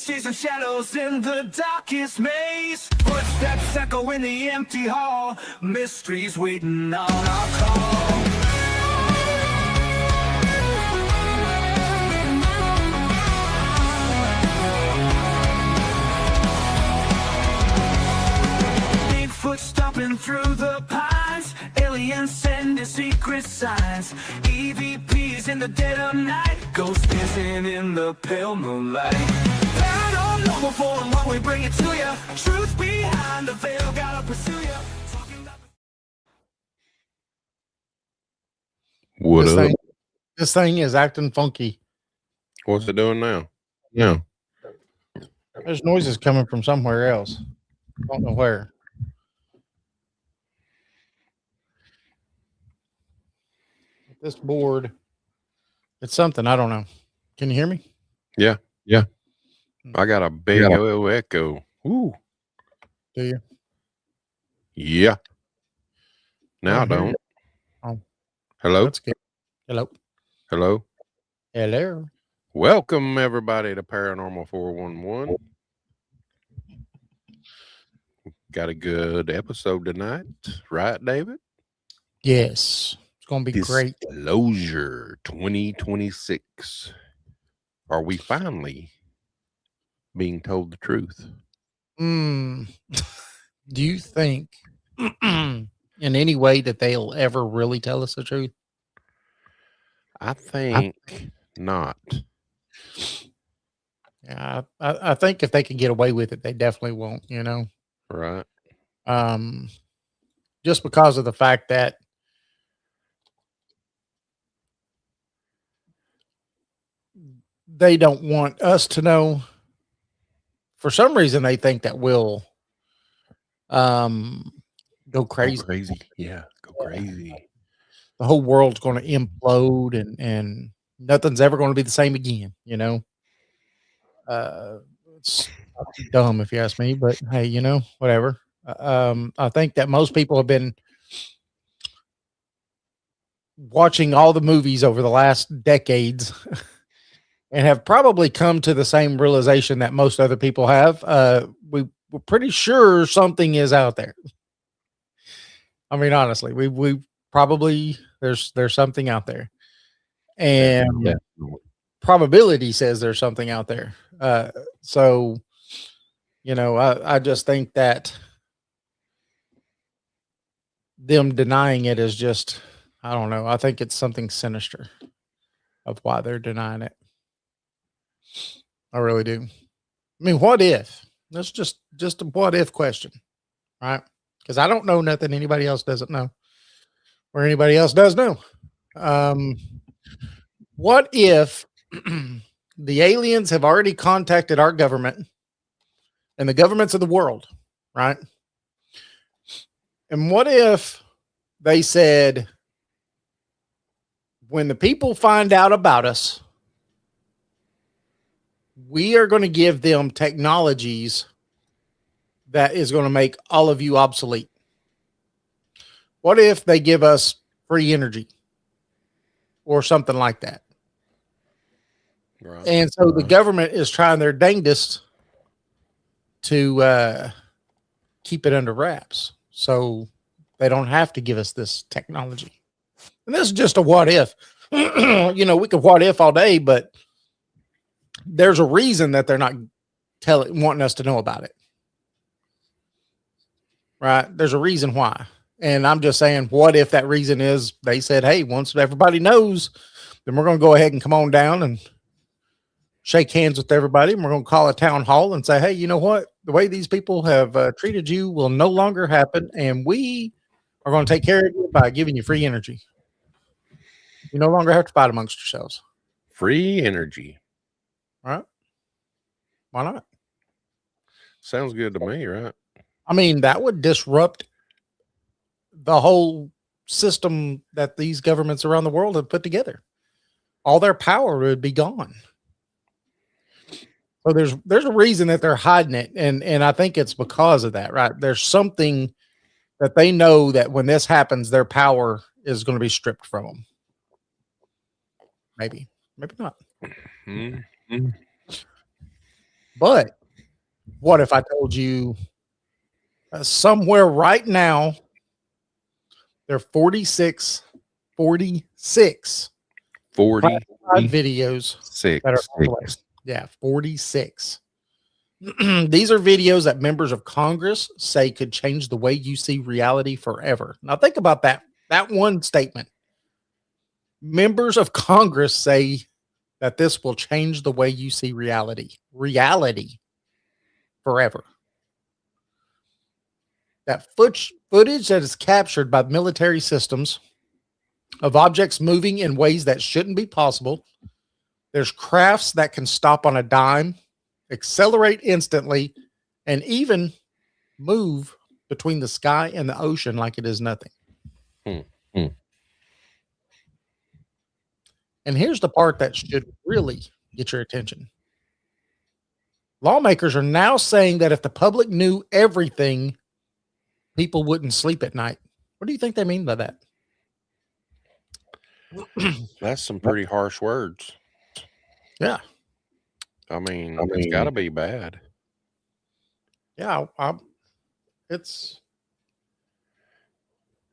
chasing shadows in the darkest maze. Footsteps echo in the empty hall. Mysteries waiting on our call. Bigfoot stomping through the pines. Aliens sending secret signs. EVPs in the dead of night. Ghosts dancing in the pale moonlight. Paranormal 411, we bring it to you. Truth behind the veil, gotta pursue you. What this up? thing, this thing is acting funky. What's it doing now? Yeah. There's noises coming from somewhere else. I don't know where. This board, it's something. I don't know. Can you hear me? Yeah. Yeah. I got a big old echo. Ooh. Do you? Yeah. Now I hear you. don't. Oh, Hello? that's good. Hello. Hello? Hello. Welcome, everybody, to Paranormal 411. Got a good episode tonight. Right, David? Yes. It's going to be great. Disclosure 2026. Are we finally being told the truth? Do you think in any way that they'll ever really tell us the truth? I think not. Yeah, I think if they can get away with it, they definitely won't, you know? Right. Just because of the fact that they don't want us to know. For some reason, they think that we'll go crazy. Go crazy. Yeah. Go crazy. The whole world's going to implode and nothing's ever going to be the same again, you know? It's dumb if you ask me, but hey, you know, whatever. I think that most people have been watching all the movies over the last decades and have probably come to the same realization that most other people have. We're pretty sure something is out there. I mean, honestly, we probably there's something out there, and probability says there's something out there. So, you know, I just think that them denying it is just, I don't know. I think it's something sinister of why they're denying it. I really do. I mean, what if? That's just a what if question, right? Because I don't know nothing anybody else doesn't know, or anybody else does know. What if the aliens have already contacted our government and the governments of the world, right? And what if they said, when the people find out about us, we are going to give them technologies that is going to make all of you obsolete? What if they give us free energy or something like that? Right. And so the government is trying their dangest to keep it under wraps, so they don't have to give us this technology. And this is just a what if. You know, we could what if all day, but there's a reason that they're not wanting us to know about it. Right? There's a reason why. And I'm just saying, what if that reason is they said, hey, once everybody knows, then we're going to go ahead and come on down and shake hands with everybody. And we're going to call a town hall and say, hey, you know what? The way these people have treated you will no longer happen. And we are going to take care of you by giving you free energy. You no longer have to fight amongst yourselves. Free energy. All right. Why not? Sounds good to me, right? I mean, that would disrupt the whole system that these governments around the world have put together. All their power would be gone. So there's a reason that they're hiding it, and I think it's because of that, right? There's something that they know that when this happens, their power is going to be stripped from them. Maybe not. Mm-hmm. But what if I told you somewhere right now, there are 46 46. videos that are on the way. Yeah, 46. These are videos that members of Congress say could change the way you see reality forever. Now think about that one statement. Members of Congress say that this will change the way you see reality forever. That footage that is captured by military systems of objects moving in ways that shouldn't be possible. There's crafts that can stop on a dime, accelerate instantly, and even move between the sky and the ocean like it is nothing. And here's the part that should really get your attention. Lawmakers are now saying that if the public knew everything, people wouldn't sleep at night. What do you think they mean by that? That's some pretty harsh words. Yeah. I mean, it's got to be bad. Yeah. I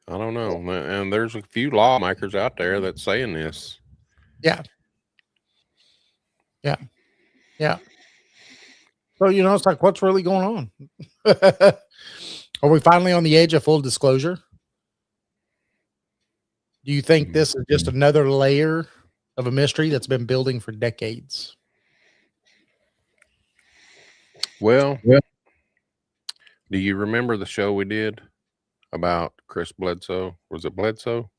don't know. And there's a few lawmakers out there that's saying this. Yeah. Yeah. Yeah. So, it's like, what's really going on? Are we finally on the edge of full disclosure? Do you think this is just another layer of a mystery that's been building for decades? Well, do you remember the show we did about Chris Bledsoe? Was it Bledsoe?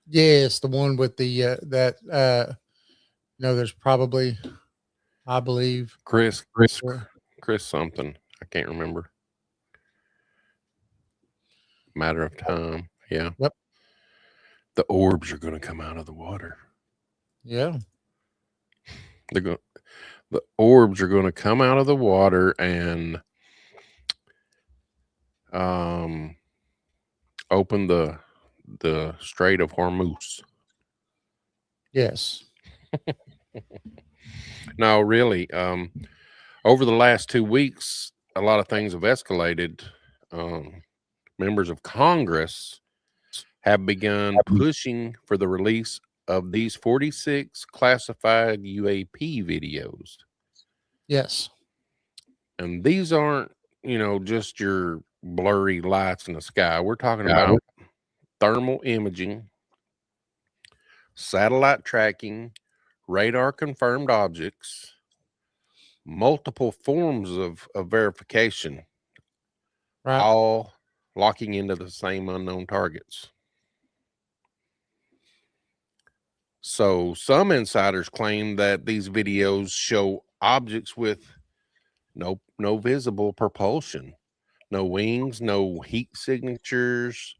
Yes, the one with the there's probably, I believe, Chris something. I can't remember. Matter of time. Yeah. Yep. The orbs are going to come out of the water. Yeah. The orbs are going to come out of the water and open the Strait of Hormuz. Yes. No, really. Over the last 2 weeks, a lot of things have escalated. Members of Congress have begun pushing for the release of these 46 classified UAP videos. Yes. And these aren't, just your blurry lights in the sky. We're talking about thermal imaging, satellite tracking, radar confirmed objects, multiple forms of verification, Right. all locking into the same unknown targets. So some insiders claim that these videos show objects with no visible propulsion, no wings, no heat signatures.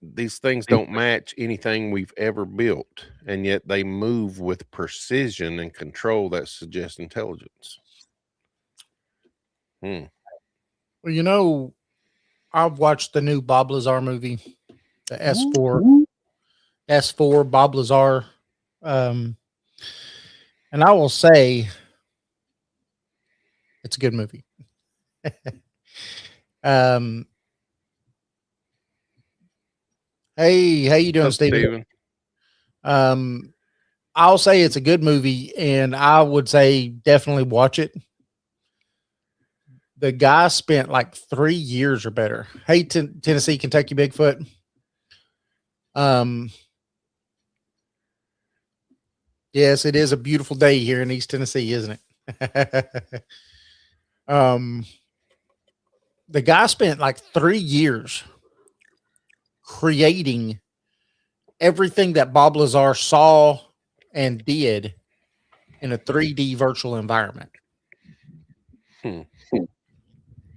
These things don't match anything we've ever built, and yet they move with precision and control that suggests intelligence. Well, I've watched the new Bob Lazar movie, the S4 Bob Lazar. And I will say it's a good movie. Hey, how you doing, Steven? I'll say it's a good movie, and I would say definitely watch it. The guy spent like 3 years or better. Hey, Tennessee, Kentucky Bigfoot. Yes, it is a beautiful day here in East Tennessee, isn't it? The guy spent like 3 years creating everything that Bob Lazar saw and did in a 3D virtual environment.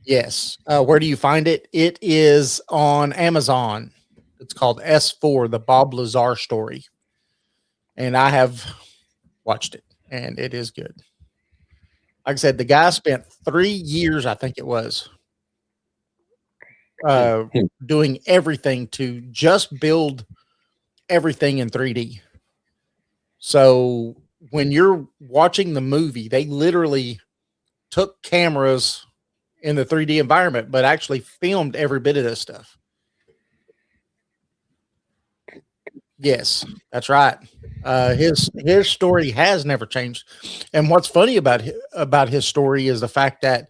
Yes. Where do you find it? It is on Amazon. It's called S4, the Bob Lazar story. And I have watched it, and it is good. Like I said, the guy spent 3 years, I think it was, doing everything to just build everything in 3D. So when you're watching the movie, they literally took cameras in the 3D environment, but actually filmed every bit of this stuff. Yes, that's right. His story has never changed, and what's funny about his story is the fact that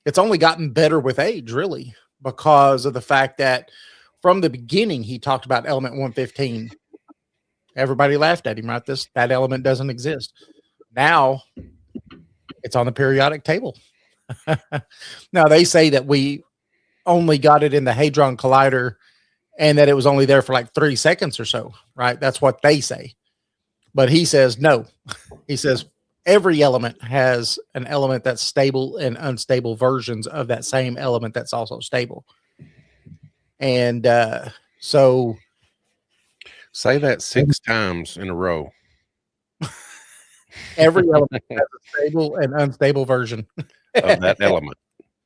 it's only gotten better with age, really, because of the fact that from the beginning he talked about element 115. Everybody laughed at him, right? That element doesn't exist. Now it's on the periodic table. Now they say that we only got it in the Hadron Collider and that it was only there for like 3 seconds or so, right? That's what they say. But he says no. He says every element has an element that's stable and unstable versions of that same element that's also stable. And so Say that 6 times in a row. every element has a stable and unstable version Of that element.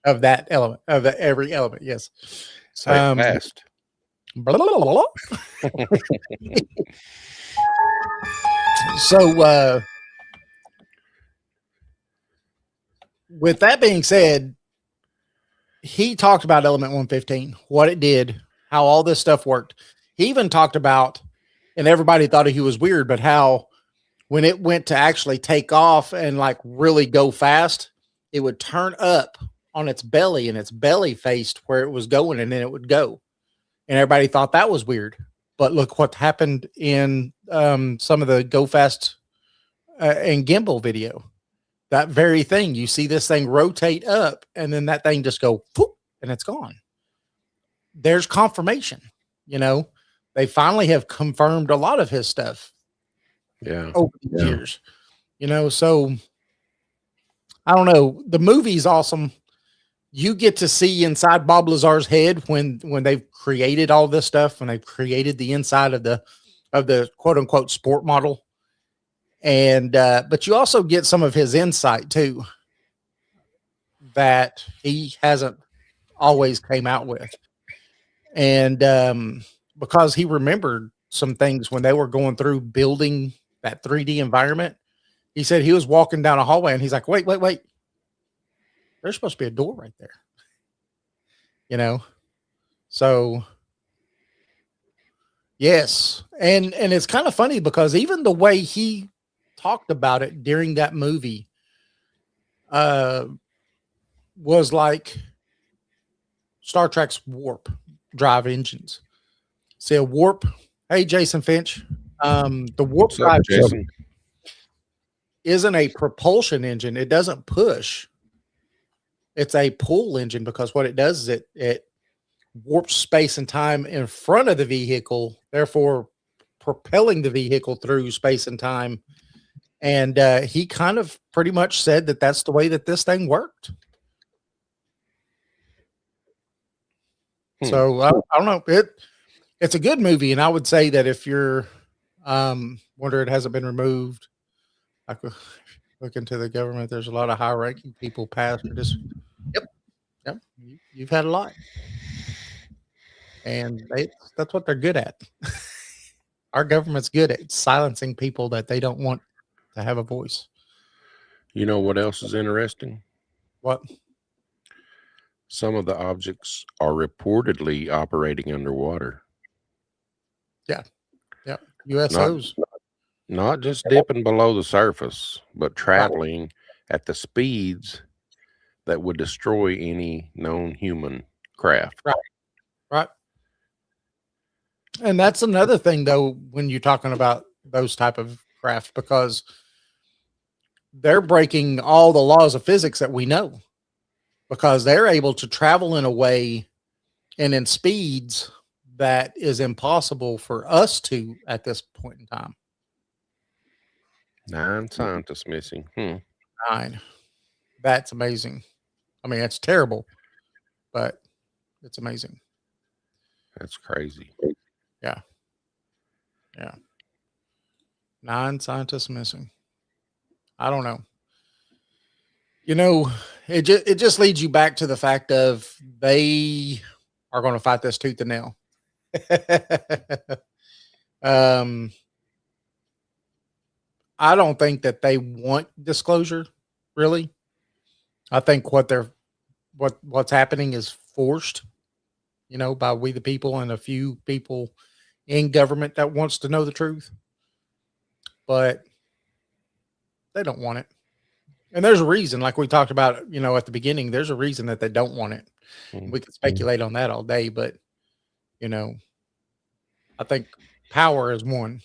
of that element, of every element. Yes. Say it fast. Blah, blah, blah, blah. So with that being said, he talked about element 115, what it did, how all this stuff worked. He even talked about, and everybody thought he was weird, but how when it went to actually take off and like really go fast, it would turn up on its belly and its belly faced where it was going, and then it would go. And everybody thought that was weird. But look what happened in some of the Go Fast and Gimbal video. That very thing. You see this thing rotate up, and then that thing just go, whoop, and it's gone. There's confirmation. You know, they finally have confirmed a lot of his stuff. Yeah. Over the years. You know, so I don't know. The movie's awesome. You get to see inside Bob Lazar's head when they've created all this stuff, when they've created the inside of the quote unquote sport model. And but you also get some of his insight too that he hasn't always came out with. And because he remembered some things when they were going through building that 3D environment. He said he was walking down a hallway and he's like, wait. There's supposed to be a door right there. You know? So yes. And it's kind of funny because even the way he talked about it during that movie was like Star Trek's warp drive engines. See a warp. Hey, Jason Finch. The warp drive Jason? isn't a propulsion engine. It doesn't push. It's a pull engine because what it does is it warps space and time in front of the vehicle, therefore propelling the vehicle through space and time. And he kind of pretty much said that that's the way that this thing worked. So I don't know. It's a good movie, and I would say that if you're wonder it hasn't been removed, I could look into the government. There's a lot of high-ranking people past or just yep. You've had a lot, and that's what they're good at. Our government's good at silencing people that they don't want to have a voice. You know what else is interesting? What? Some of the objects are reportedly operating underwater. Yeah. USOs. Not just dipping below the surface, but traveling at the speeds that would destroy any known human craft. Right. And that's another thing, though, when you're talking about those type of craft, because they're breaking all the laws of physics that we know, because they're able to travel in a way and in speeds that is impossible for us to at this point in time. 9 scientists missing. 9. That's amazing. I mean, it's terrible, but it's amazing. That's crazy. Yeah. 9 scientists missing. I don't know. You know, it just leads you back to the fact of they are going to fight this tooth and nail. I don't think that they want disclosure, really. I think what's happening is forced, by we the people and a few people in government that wants to know the truth, but they don't want it. And there's a reason, like we talked about, at the beginning, there's a reason that they don't want it. We could speculate on that all day, but I think power is one.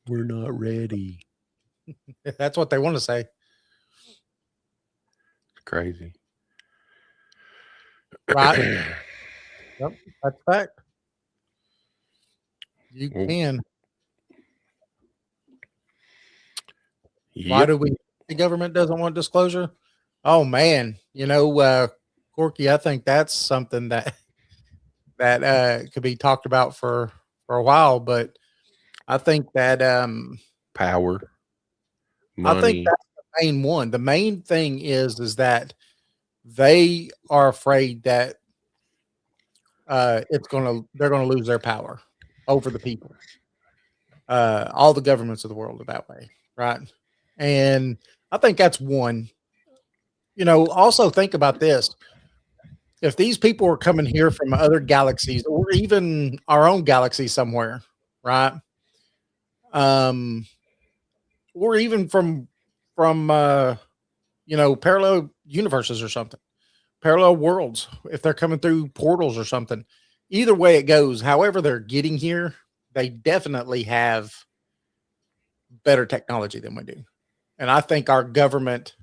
We're not ready. That's what they want to say. It's crazy. Right. Yep, that's a fact. You Well, can. Why Yep. do we the government doesn't want disclosure? Oh man, Corky, I think that's something that could be talked about for a while, but I think that Power, I think money. that's the main one. The main thing is that they are afraid that they're gonna lose their power over the people. All the governments of the world are that way, right? And I think that's one. Also think about this. If these people were coming here from other galaxies or even our own galaxy somewhere, right? Or even from parallel universes or something, parallel worlds, if they're coming through portals or something. Either way it goes, however they're getting here, they definitely have better technology than we do. And I think our government,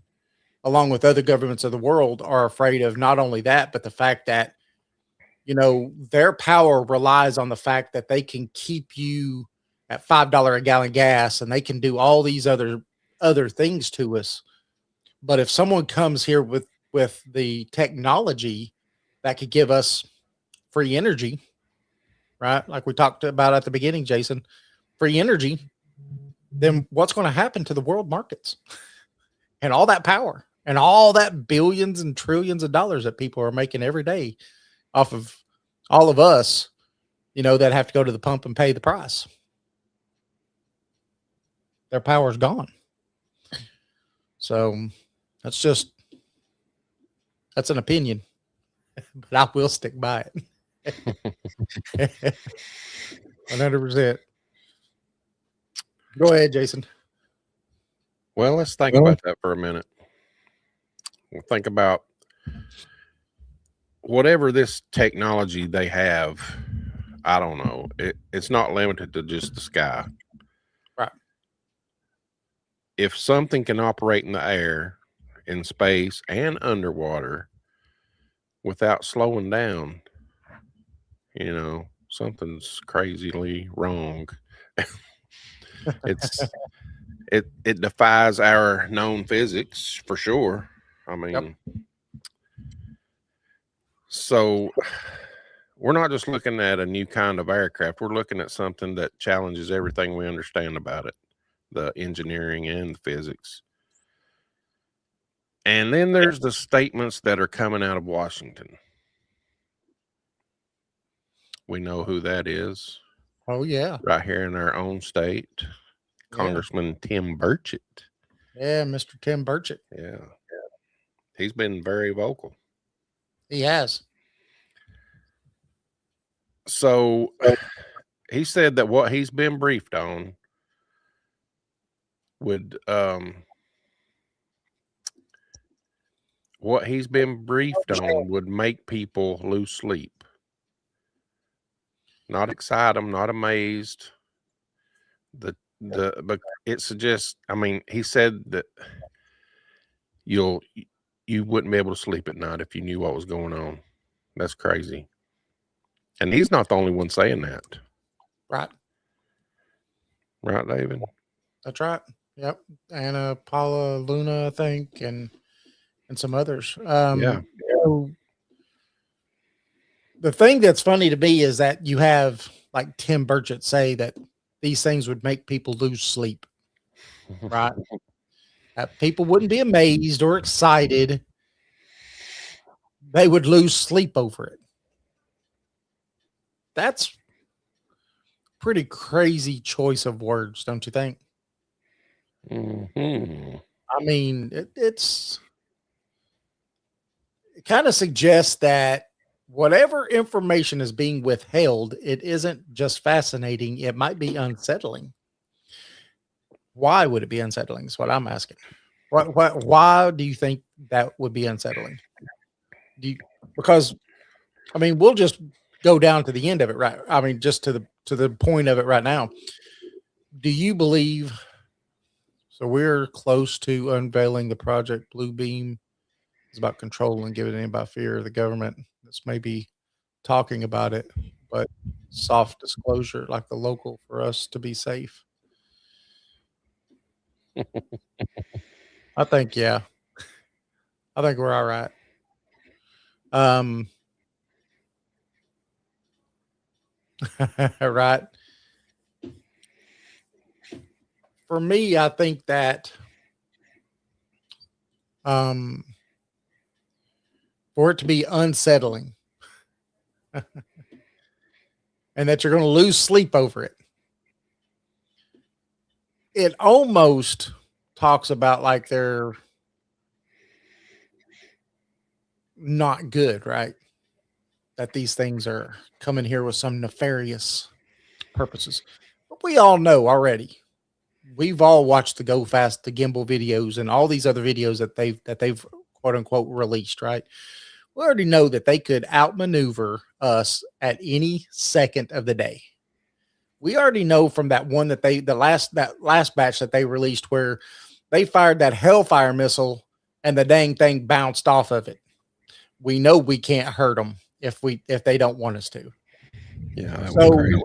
along with other governments of the world, are afraid of not only that, but the fact that, their power relies on the fact that they can keep you at $5 a gallon gas and they can do all these other things to us. But if someone comes here with the technology that could give us free energy, right? Like we talked about at the beginning, Jason, free energy, then what's going to happen to the world markets and all that power and all that billions and trillions of dollars that people are making every day off of all of us, that have to go to the pump and pay the price? Their power's gone. So that's an opinion, but I will stick by it. 100%. Go ahead, Jason. Well, let's think about that for a minute. We'll think about whatever this technology they have. I don't know. It's not limited to just the sky. Right. If something can operate in the air, in space, and underwater without slowing down, something's crazily wrong. It defies our known physics for sure. I mean, Yep. So we're not just looking at a new kind of aircraft. We're looking at something that challenges everything we understand about it, the engineering and the physics. And then there's the statements that are coming out of Washington. We know who that is. Oh, yeah. Right here in our own state, Congressman Tim Burchett. Yeah, Mr. Tim Burchett. Yeah. He's been very vocal. He has. So he said that what he's been briefed on would make people lose sleep. Not excite them, not amazed. But it suggests, he said that you wouldn't be able to sleep at night if you knew what was going on. That's crazy. And he's not the only one saying that. Right. Right, David? That's right. Yep. Anna, Paula, Luna, I think, and some others. Yeah. The thing that's funny to me is that you have like Tim Burchett say that these things would make people lose sleep. Right. People wouldn't be amazed or excited. They would lose sleep over it. That's pretty crazy choice of words, don't you think? Hmm. I mean, it kind of suggests that whatever information is being withheld, it isn't just fascinating, it might be unsettling. Why would it be unsettling? Is what I'm asking. Why do you think that would be unsettling? Do you, because I mean, we'll just go down to the end of it, right? I mean, just to the point of it right now. Do you believe so? We're close to unveiling the Project Blue Beam. It's about control and giving anybody fear of the government. This may be talking about it, but soft disclosure, like the local, for us to be safe. I think, yeah, I think we're all right. Um, right. For me, I think that um, for it to be unsettling and that you're going to lose sleep over it, it almost talks about like they're not good, right? That these things are coming here with some nefarious purposes. But we all know already. We've all watched the Go Fast, the gimbal videos, and all these other videos that they've quote unquote released, right? We already know that they could outmaneuver us at any second of the day. We already know from that one that that last batch that they released where they fired that Hellfire missile and the dang thing bounced off of it. We know we can't hurt them if they don't want us to. Yeah, that was So crazy.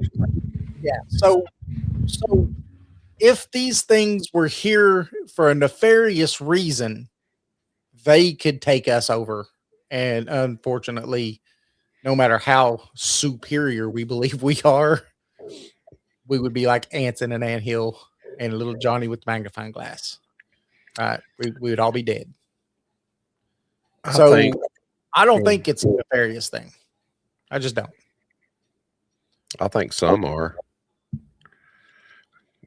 yeah, so if these things were here for a nefarious reason, they could take us over. And unfortunately, no matter how superior we believe we are, we would be like ants in an anthill and little Johnny with magnifying glass. Right. We would all be dead. I So think I don't think it's a nefarious thing. I just don't. some are.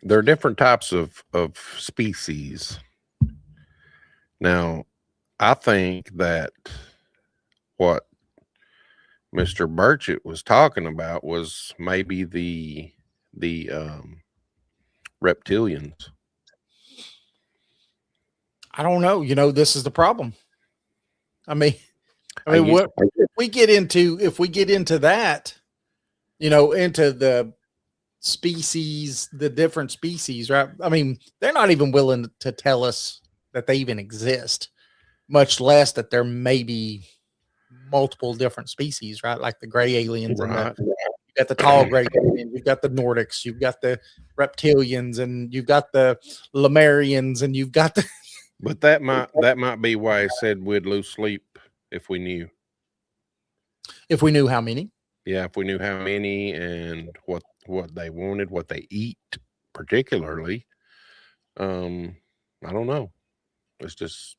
There are different types of species. Now, I think that what Mr. Burchett was talking about was maybe the reptilians. I don't know. You know, this is the problem. I mean, I used- what if we get into that, you know, into the species, the different species, right? I mean, they're not even willing to tell us that they even exist, much less that there may be multiple different species, right? Like the gray aliens and Right. you got the tall gray alien, you've got the Nordics, you've got the reptilians, and you've got the Lemurians, and you've got the But that might be why I said we'd lose sleep if we knew. if we knew how many. Yeah, if we knew how many and what they wanted, what they eat, particularly. I don't know. It's just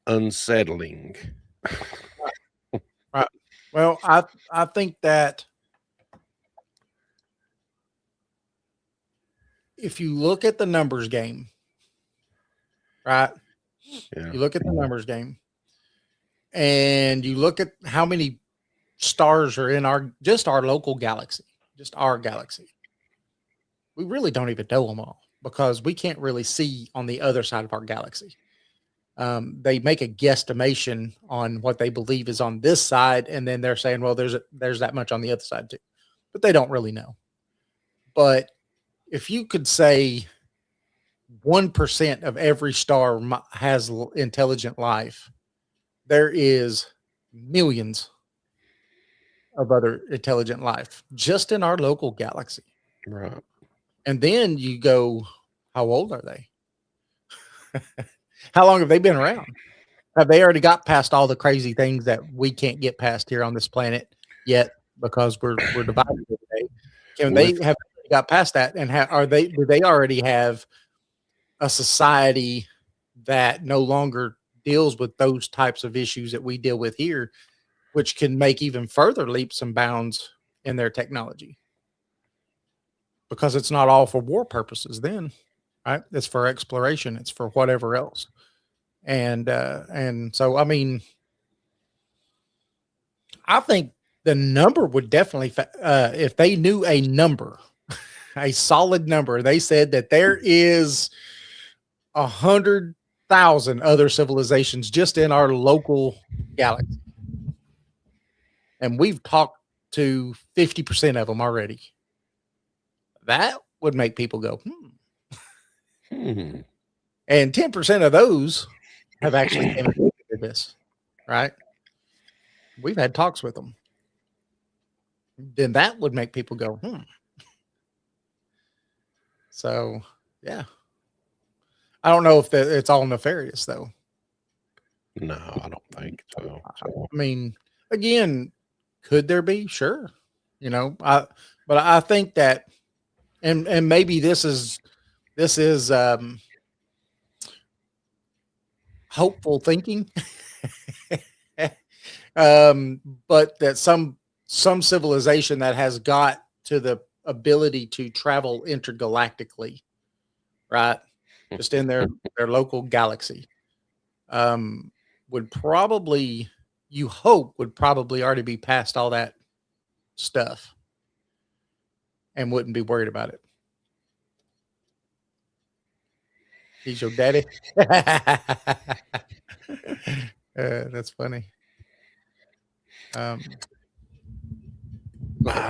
unsettling. Right. Well, I think that if you look at the numbers game, right? Yeah. You look at the numbers game and you look at how many stars are in our local galaxy, just our galaxy. We really don't even know them all because we can't really see on the other side of our galaxy. They make a guesstimation on what they believe is on this side, and then they're saying, well, there's that much on the other side too, but they don't really know. But if you could say 1% of every star has intelligent life, there is millions of other intelligent life just in our local galaxy. Right. And then you go, how old are they? How long have they been around? Have they already got past all the crazy things that we can't get past here on this planet yet because we're divided today? Can they have got past that? And do they already have a society that no longer deals with those types of issues that we deal with here, which can make even further leaps and bounds in their technology? Because it's not all for war purposes then. right? It's for exploration. It's for whatever else. And so, I mean, I think the number would definitely, if they knew a number, a solid number, they said that there is 100,000 other civilizations just in our local galaxy. And we've talked to 50% of them already. That would make people go, Hmm. And 10% of those have actually came into this, right? We've had talks with them. Then that would make people go, So, yeah. I don't know if it's all nefarious, though. No, I don't think so. I mean, again, could there be? Sure. But I think that, and maybe this is hopeful thinking. But that some civilization that has got to the ability to travel intergalactically, right? Just in their local galaxy, would probably, you hope, would probably already be past all that stuff and wouldn't be worried about it. He's your daddy. That's funny. I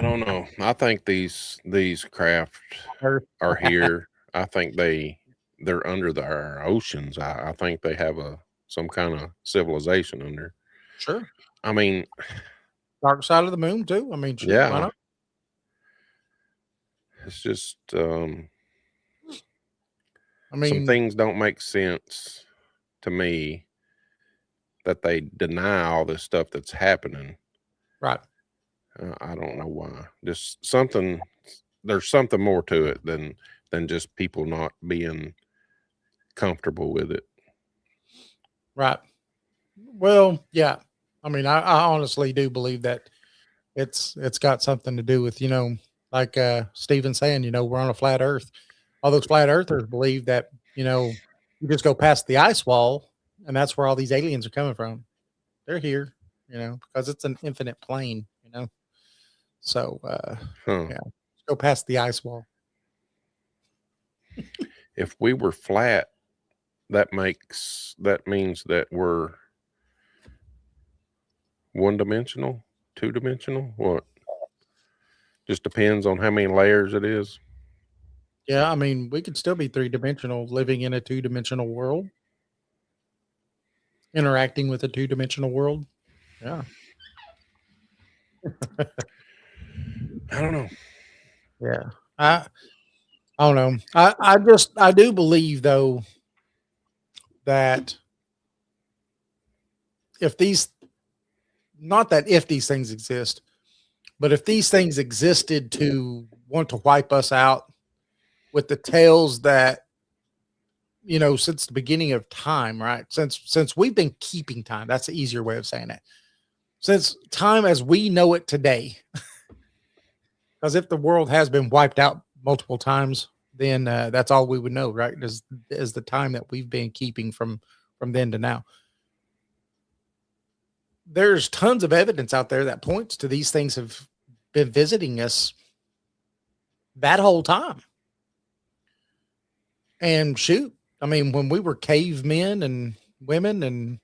don't know. I think these craft are here. I think they're under our oceans. I think they have some kind of civilization under. Sure. I mean, dark side of the moon too. I mean, yeah. Why not? It's just I mean, some things don't make sense to me that they deny all this stuff that's happening. Right. I don't know why. Just there's something more to it than just people not being comfortable with it. Right. Well, yeah. I mean, I honestly do believe that it's got something to do with, like Stephen saying, we're on a flat earth. All those flat earthers believe that, you just go past the ice wall and that's where all these aliens are coming from. They're here, because it's an infinite plane, So yeah, go past the ice wall. If we were flat, that means that we're one-dimensional, two-dimensional. What? Just depends on how many layers it is. Yeah, I mean, we could still be three-dimensional, living in a two-dimensional world, interacting with a two-dimensional world. Yeah. I don't know. Yeah. I don't know. I do believe though that if these things exist, but if these things existed to want to wipe us out with the tales that, since the beginning of time, right? Since we've been keeping time, that's the easier way of saying it. Since time as we know it today, because if the world has been wiped out multiple times, then that's all we would know, right? Is the time that we've been keeping from then to now. There's tons of evidence out there that points to these things have been visiting us that whole time. And shoot, I mean, when we were cavemen and women and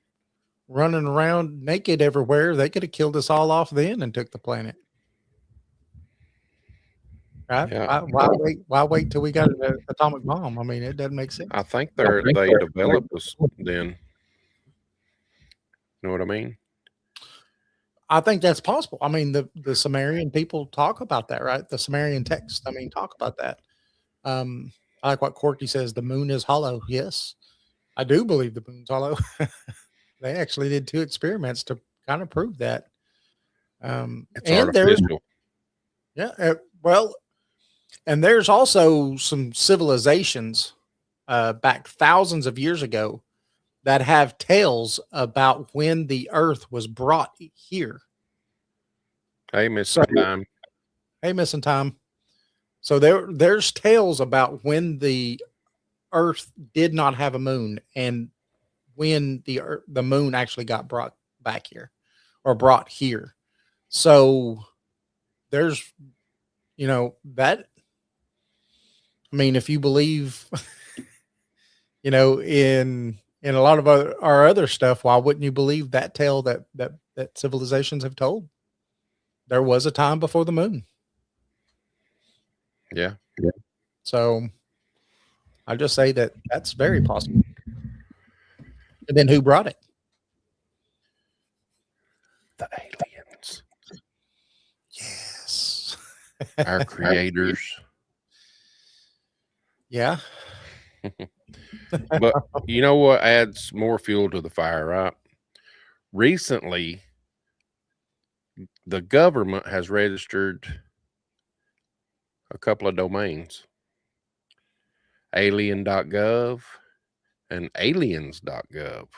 running around naked everywhere, they could have killed us all off then and took the planet. Right? Yeah. Why wait till we got an atomic bomb? I mean, it doesn't make sense. I think they developed us then. You know what I mean? I think that's possible. I mean, the Sumerian people talk about that, right? The Sumerian text, talk about that. I like what Corky says, the moon is hollow. Yes, I do believe the moon's hollow. They actually did 2 experiments to kind of prove that. It's artificial. Yeah. Well, and there's also some civilizations back thousands of years ago that have tales about when the earth was brought here. Hey, missing time. Hey, missing time. So there's tales about when the Earth did not have a moon, and when the moon actually got brought back here or brought here. So there's, that, I mean, if you believe, in a lot of our other stuff, why wouldn't you believe that tale that civilizations have told? There was a time before the moon. Yeah. So I just say that that's very possible. And then who brought it? The aliens. Yes. Our creators. Yeah. But you know what adds more fuel to the fire, right? Recently, the government has registered a couple of domains, alien.gov and aliens.gov.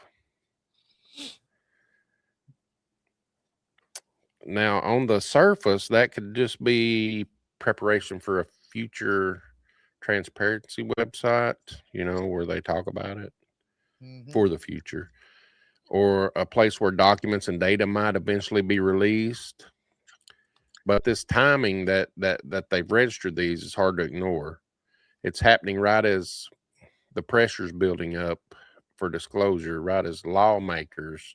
Now, on the surface, that could just be preparation for a future transparency website, where they talk about it for the future, or a place where documents and data might eventually be released. But this timing that they've registered these is hard to ignore. It's happening right as the pressure's building up for disclosure, right as lawmakers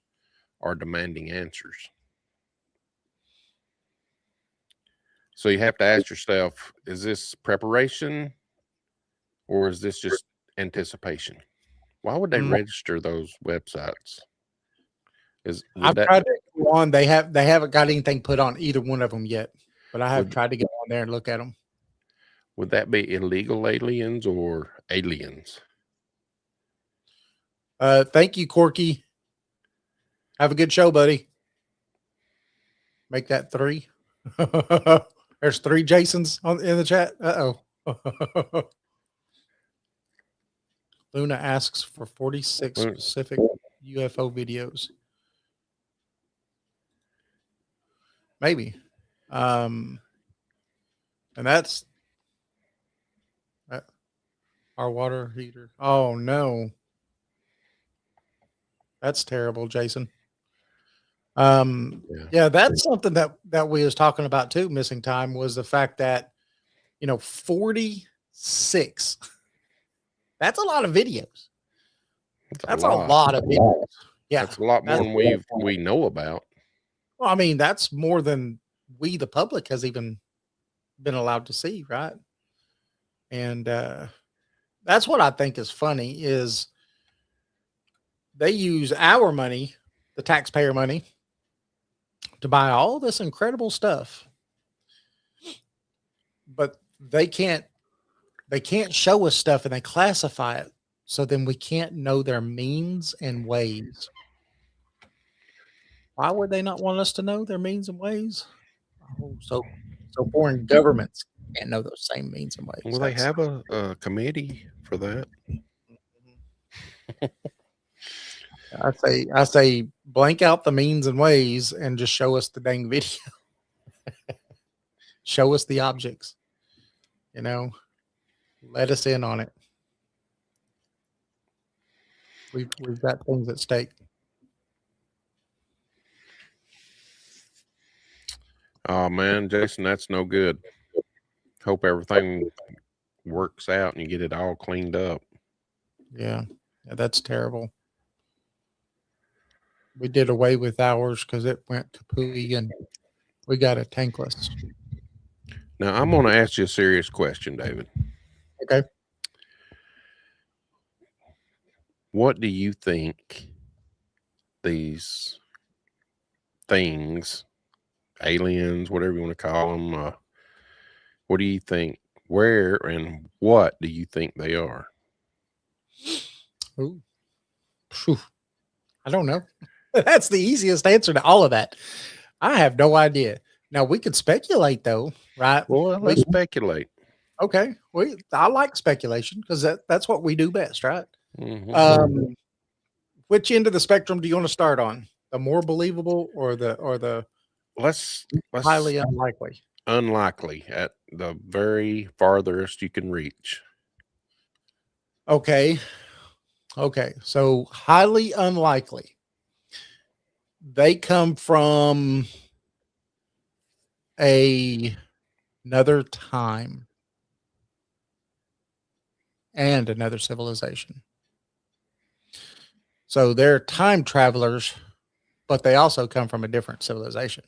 are demanding answers. So you have to ask yourself, is this preparation or is this just anticipation? Why would they register those websites? I've tried to go on. They haven't got anything put on either one of them yet, but I have tried to get on there and look at them. Would that be illegal aliens or aliens? Thank you, Corky. Have a good show, buddy. Make that 3. There's 3 Jasons in the chat. Uh-oh. Luna asks for 46 specific UFO videos. Maybe. And that's our water heater. Oh no. That's terrible, Jason. Yeah, that's something that we was talking about too, missing time, was the fact that 46. That's a lot of videos. That's a lot of videos. Yeah. That's a lot more than we know about. Well, I mean, that's more than we, the public, has even been allowed to see, right? And that's what I think is funny, is they use our money, the taxpayer money, to buy all this incredible stuff, but they can't show us stuff, and they classify it, so then we can't know their means and ways. Why would they not want us to know their means and ways? Oh, so foreign governments can't know those same means and ways. Well, they have a committee for that. I say blank out the means and ways and just show us the dang video. Show us the objects. Let us in on it. We've got things at stake. Oh man, Jason, that's no good. Hope everything works out and you get it all cleaned up. Yeah, that's terrible. We did away with ours because it went kapooey, and we got a tankless. Now I'm going to ask you a serious question, David. Okay. What do you think these things, aliens, whatever you want to call them, what do you think? Where and what do you think they are? Ooh. I don't know. That's the easiest answer to all of that. I have no idea. Now we could speculate, though, right? Well, let's speculate. Okay. I like speculation because that's what we do best, right? Mm-hmm. Which end of the spectrum do you want to start on? The more believable or the let's highly unlikely? Unlikely at the very farthest you can reach. Okay. Okay. So highly unlikely. They come from another time and another civilization. So they're time travelers, but they also come from a different civilization.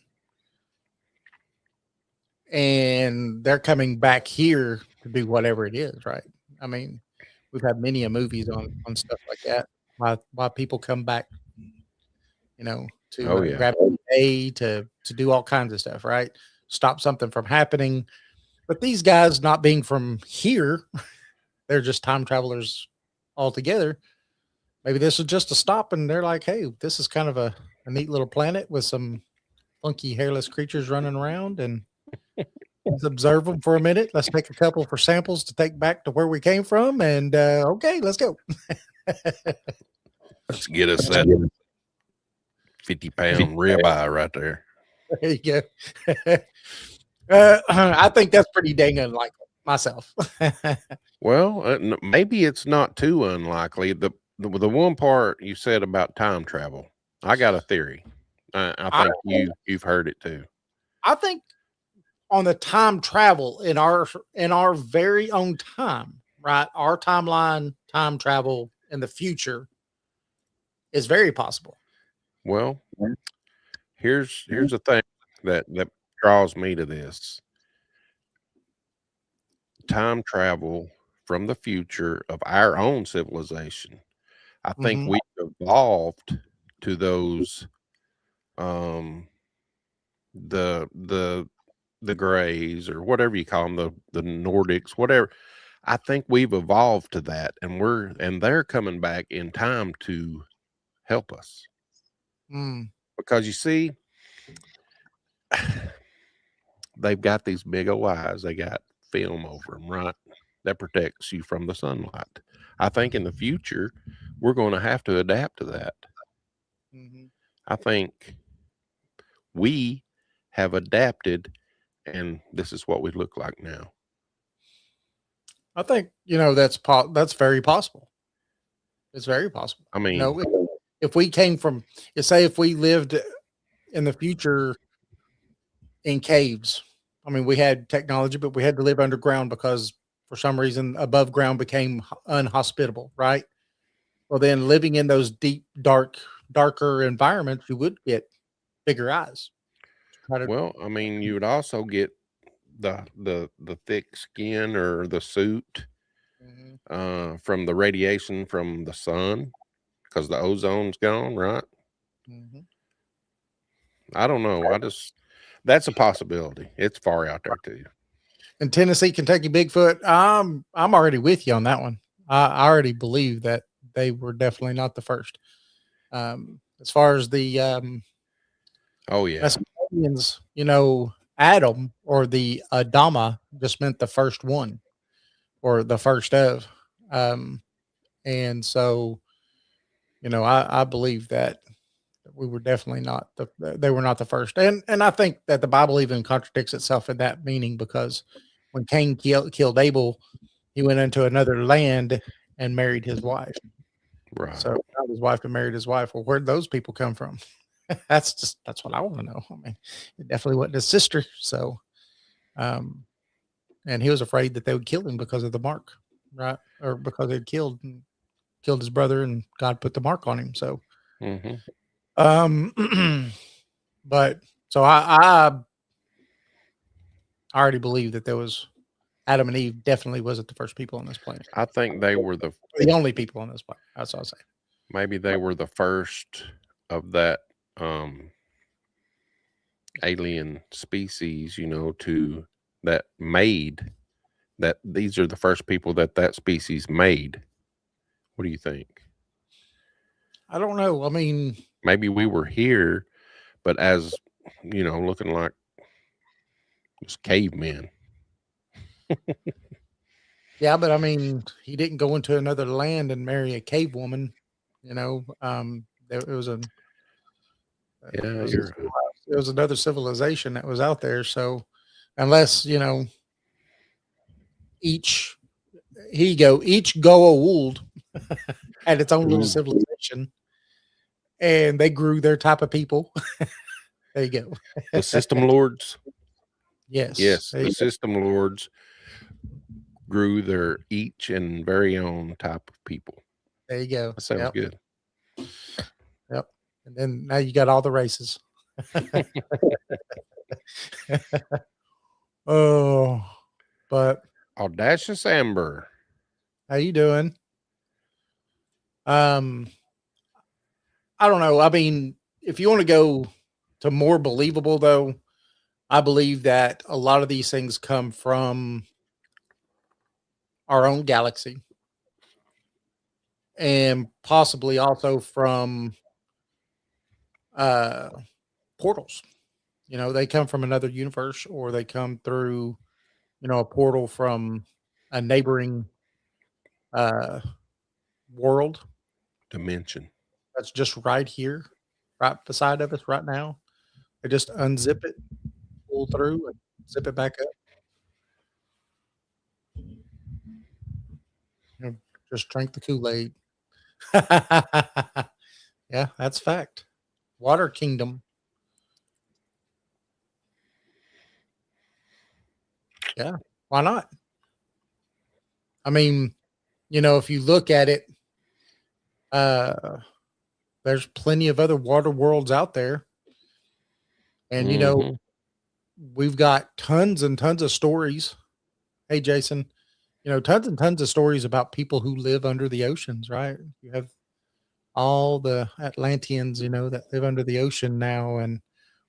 And they're coming back here to do whatever it is, right? I mean, we've had many a movies on stuff like that. Why people come back, to Oh yeah. grab a to do all kinds of stuff, right? Stop something from happening. But these guys not being from here, they're just time travelers altogether. Maybe this is just a stop, and they're like, "Hey, this is kind of a neat little planet with some funky hairless creatures running around, and let's observe them for a minute. Let's take a couple for samples to take back to where we came from, and okay, let's go." Let's get us that 50-pound ribeye right there. There you go. I think that's pretty dang unlikely myself. Well, maybe it's not too unlikely. The one part you said about time travel, I got a theory. I think you've heard it too. I think on the time travel in our very own time, right? Our timeline, time travel in the future is very possible. Well, here's the thing that draws me to this. Time travel from the future of our own civilization. I think we evolved to those the grays or whatever you call them, the Nordics, whatever. I think we've evolved to that, and they're coming back in time to help us. Because you see, they've got these big old eyes. They got film over them, right? That protects you from the sunlight. I think in the future, we're going to have to adapt to that. I think we have adapted, and this is what we look like now. I think, that's very possible. It's very possible. I mean, if we came from, say, if we lived in the future in caves, I mean, we had technology, but we had to live underground because for some reason above ground became unhospitable, right? Well, then living in those deep, darker environments, you would get bigger eyes. Well, I mean, you would also get the thick skin or the suit from the radiation from the sun because the ozone's gone, right? I don't know. That's a possibility. It's far out there too. In Tennessee, Kentucky, Bigfoot, I'm already with you on that one. I already believe that they were definitely not the first. As far as the oh yeah, Mesopotamians, Adam or the Adama just meant the first one or the first of. And so, I believe that we were definitely they were not the first. And I think that the Bible even contradicts itself in that meaning, because when Cain killed Abel, he went into another land and married his wife. right. So not his wife and married his wife. Well, where'd those people come from? That's what I want to know. I mean, it definitely wasn't his sister. So, and he was afraid that they would kill him because of the mark, right? Or because they'd killed his brother, and God put the mark on him. So, but so I already believe that there was Adam and Eve definitely wasn't the first people on this planet. I think they were the only people on this planet. That's what I'll say. Maybe they were the first of that alien species, to that made that. These are the first people that species made. What do you think? I don't know. I mean, maybe we were here, but as looking like just cavemen. Yeah, but I mean, he didn't go into another land and marry a cave woman. It was it was another civilization that was out there. So unless, each here you go. Each Goa'uld had its own little Ooh. civilization, and they grew their type of people. There you go. The system lords. Yes. Yes, There the you go. system lords grew their each and very own type of people. There you go. That sounds Yep. good. Yep. And then now you got all the races. Oh, but Audacious Amber. how you doing? I don't know. I mean, if you want to go to more believable though, I believe that a lot of these things come from our own galaxy and possibly also from uh portals. You know, they come from another universe or they come through, a portal from a neighboring uh world Dimension. that's just right here, right beside of us right now. They just unzip it, pull through, and zip it back up. Just drink the Kool-Aid. Yeah, that's fact. Water Kingdom. Yeah, why not? I mean, if you look at it, uh, there's plenty of other water worlds out there. And, Mhm. we've got tons and tons of stories. Hey, Jason, tons and tons of stories about people who live under the oceans, right? You have all the Atlanteans, that live under the ocean now,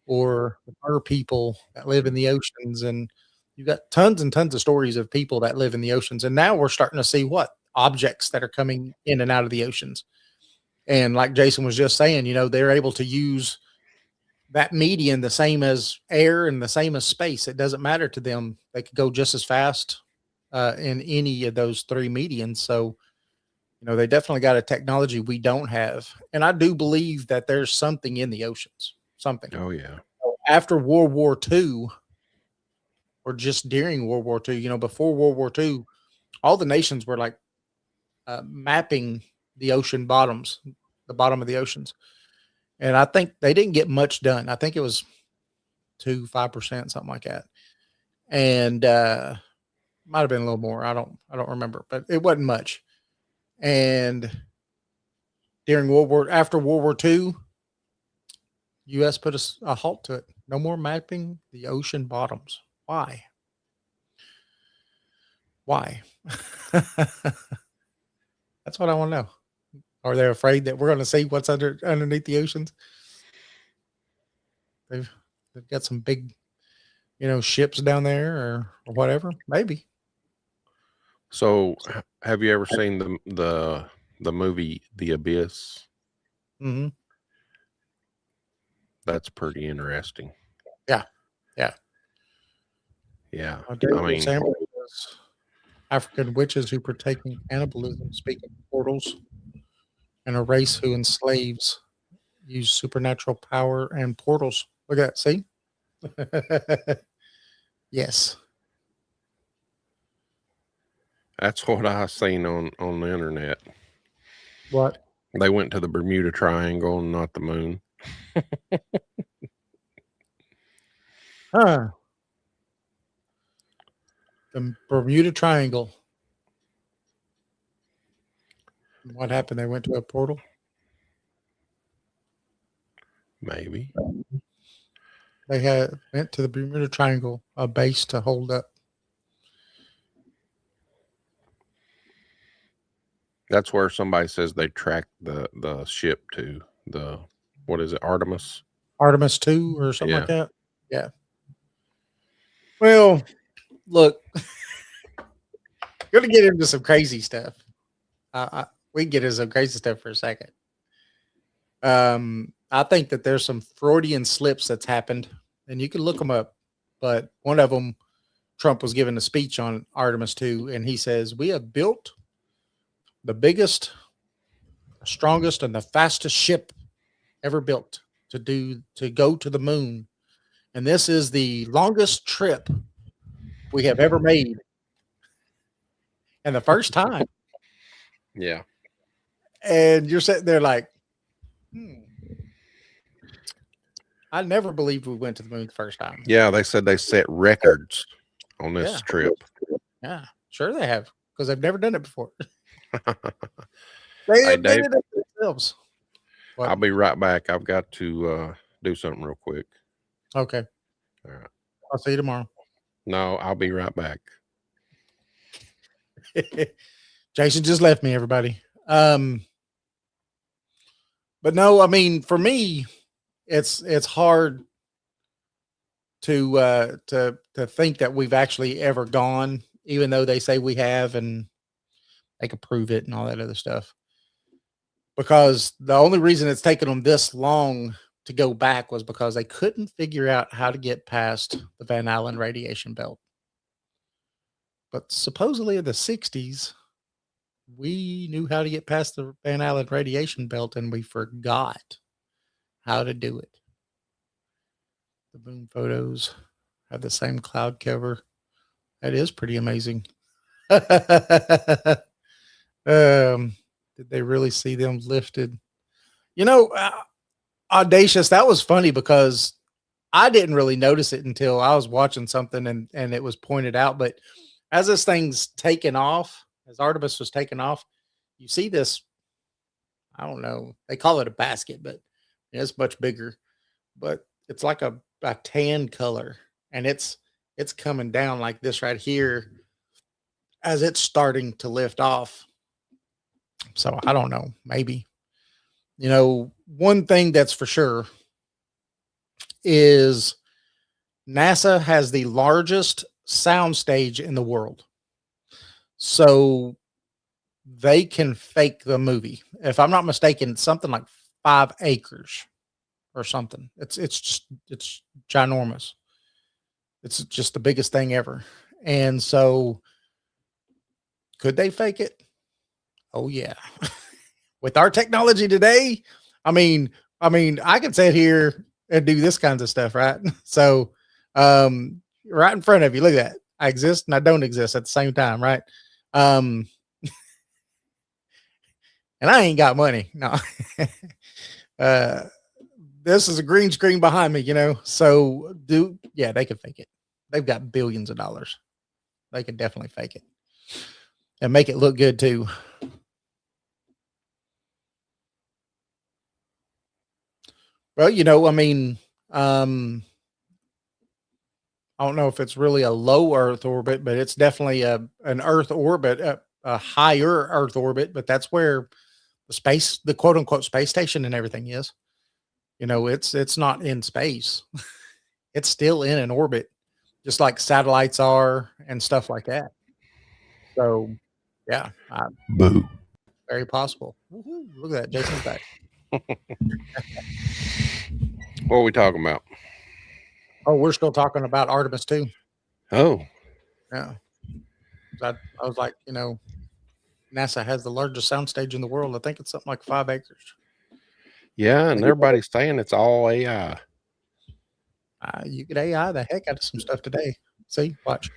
or the mer people that live in the oceans. And you've got tons and tons of stories of people that live in the oceans. And now we're starting to see what objects that are coming in and out of the oceans. And like Jason was just saying, they're able to use that median the same as air and the same as space. It doesn't matter to them. They could go just as fast in any of those three medians. So, they definitely got a technology we don't have. And I do believe that there's something in the oceans, something. Oh yeah. After World War II, or just during World War II, before World War II, all the nations were like mapping the ocean bottoms, the bottom of the oceans. And I think they didn't get much done. I think it was 5%, something like that. And might have been a little more. I don't remember, but it wasn't much. And after World War II, US put a halt to it. No more mapping the ocean bottoms. Why? Why? That's what I want to know. Are they afraid that we're going to see what's underneath the oceans? They've got some big, ships down there or whatever. Maybe. So, have you ever seen the movie The Abyss? Mm-hmm. That's pretty interesting. Yeah. Yeah. Yeah. I mean, African witches who partake in cannibalism speak of portals, and a race who enslaves use supernatural power and portals. Look at that. See? Yes. That's what I seen on the internet. What? They went to the Bermuda Triangle and not the moon. Huh. The Bermuda Triangle. What happened? They went to a portal? Maybe. They went to the Bermuda Triangle, a base to hold up. That's where somebody says they tracked the ship to the, what is it, Artemis? Artemis 2 or something like Yeah. that. Yeah. Well, look, going to get into some crazy stuff. We can get into some crazy stuff for a second. I think that there's some Freudian slips that's happened, and you can look them up. But one of them, Trump was giving a speech on Artemis 2, and he says, "We have built the biggest, strongest, and the fastest ship ever built to go to the moon. And this is the longest trip we have ever made. and the first time, Yeah. and you're sitting there like, hmm, I never believed we went to the moon the first time. Yeah, they said they set records on this Yeah. trip. Yeah, sure they have, because they've never done it before. They Hey, Dave, invented it themselves. What? I'll be right back. I've got to do something real quick. Okay. All right. I'll see you tomorrow. No, I'll be right back. Jason just left me, everybody. But no, I mean, for me, it's hard to think that we've actually ever gone, even though they say we have, and they can prove it and all that other stuff. Because the only reason it's taken them this long to go back was because they couldn't figure out how to get past the Van Allen radiation belt. But supposedly in the 60s, we knew how to get past the Van Allen radiation belt, and we forgot how to do it. The moon photos have the same cloud cover. That is pretty amazing. Did they really see them lifted? You know, Audacious, that was funny because I didn't really notice it until I was watching something and it was pointed out. But as this thing's taken off, as Artemis was taking off, you see this, I don't know, they call it a basket, but it's much bigger. But it's like a tan color, and it's coming down like this right here as it's starting to lift off. So I don't know, maybe. You know, one thing that's for sure is NASA has the largest soundstage in the world. So they can fake the movie. If I'm not mistaken, it's something like 5 acres or something. It's ginormous. It's just the biggest thing ever. And so could they fake it? Oh yeah. With our technology today, I mean, I can sit here and do this kinds of stuff, right? So, right in front of you, look at that. I exist and I don't exist at the same time, right? And I ain't got money. No. This is a green screen behind me, you know. So they can fake it. They've got billions of dollars. They can definitely fake it and make it look good too. Well, you know, I mean, I don't know if it's really a low Earth orbit, but it's definitely an Earth orbit, a higher Earth orbit. But that's where the quote unquote space station and everything is. You know, it's not in space. It's still in an orbit, just like satellites are and stuff like that. So, yeah, Boo. very possible. Woo-hoo, look at that, Jason's back. What are we talking about? Oh, we're still talking about Artemis 2. Oh, Yeah. I was like, you know, NASA has the largest soundstage in the world. I think it's something like 5 acres. yeah, and everybody's saying it's all AI. You could AI the heck out of some stuff today. See, watch.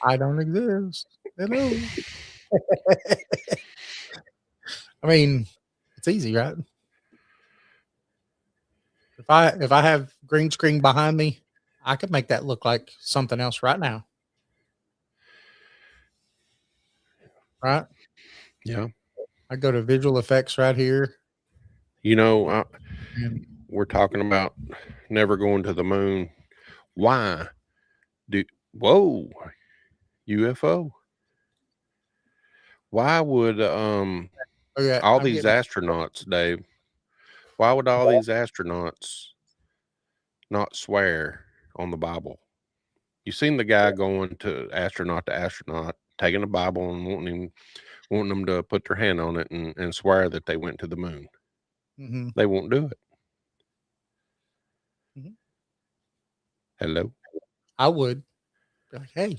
I don't exist. Hello. I mean, it's easy, right? If I have green screen behind me, I could make that look like something else right now. Right? Yeah. I go to visual effects right here. You know, And we're talking about never going to the moon. Why? Whoa, UFO. Why would okay, all I'm these getting, astronauts, Dave? Why would all these astronauts not swear on the Bible? You seen the guy going to astronaut, taking the Bible and wanting them to put their hand on it and swear that they went to the moon. mhm. They won't do it. Mhm. Hello. I would be like, hey,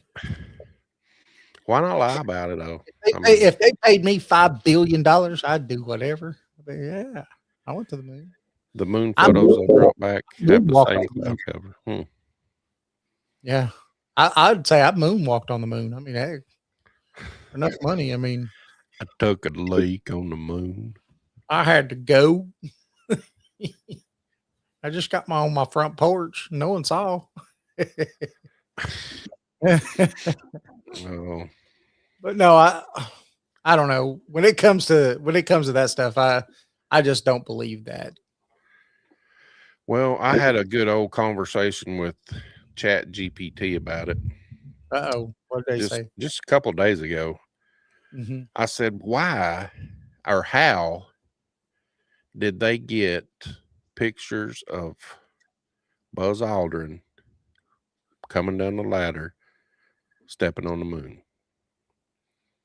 Why not lie about it though? if they paid me $5 billion, I'd do whatever. But yeah, I went to the moon. The moon photos they brought back have the moonwalked same on the cloud moon. cover. Yeah, I'd say I moonwalked on the moon. I mean, hey, enough money. I mean, I took a leak on the moon. I had to go. I just got on my front porch. No one saw. Oh, But no, I don't know. When it comes to that stuff, I just don't believe that. well, I had a good old conversation with Chat GPT about it Uh-oh. What did they just say? just a couple days ago. Mm-hmm. I said, why or how did they get pictures of Buzz Aldrin coming down the ladder, stepping on the moon?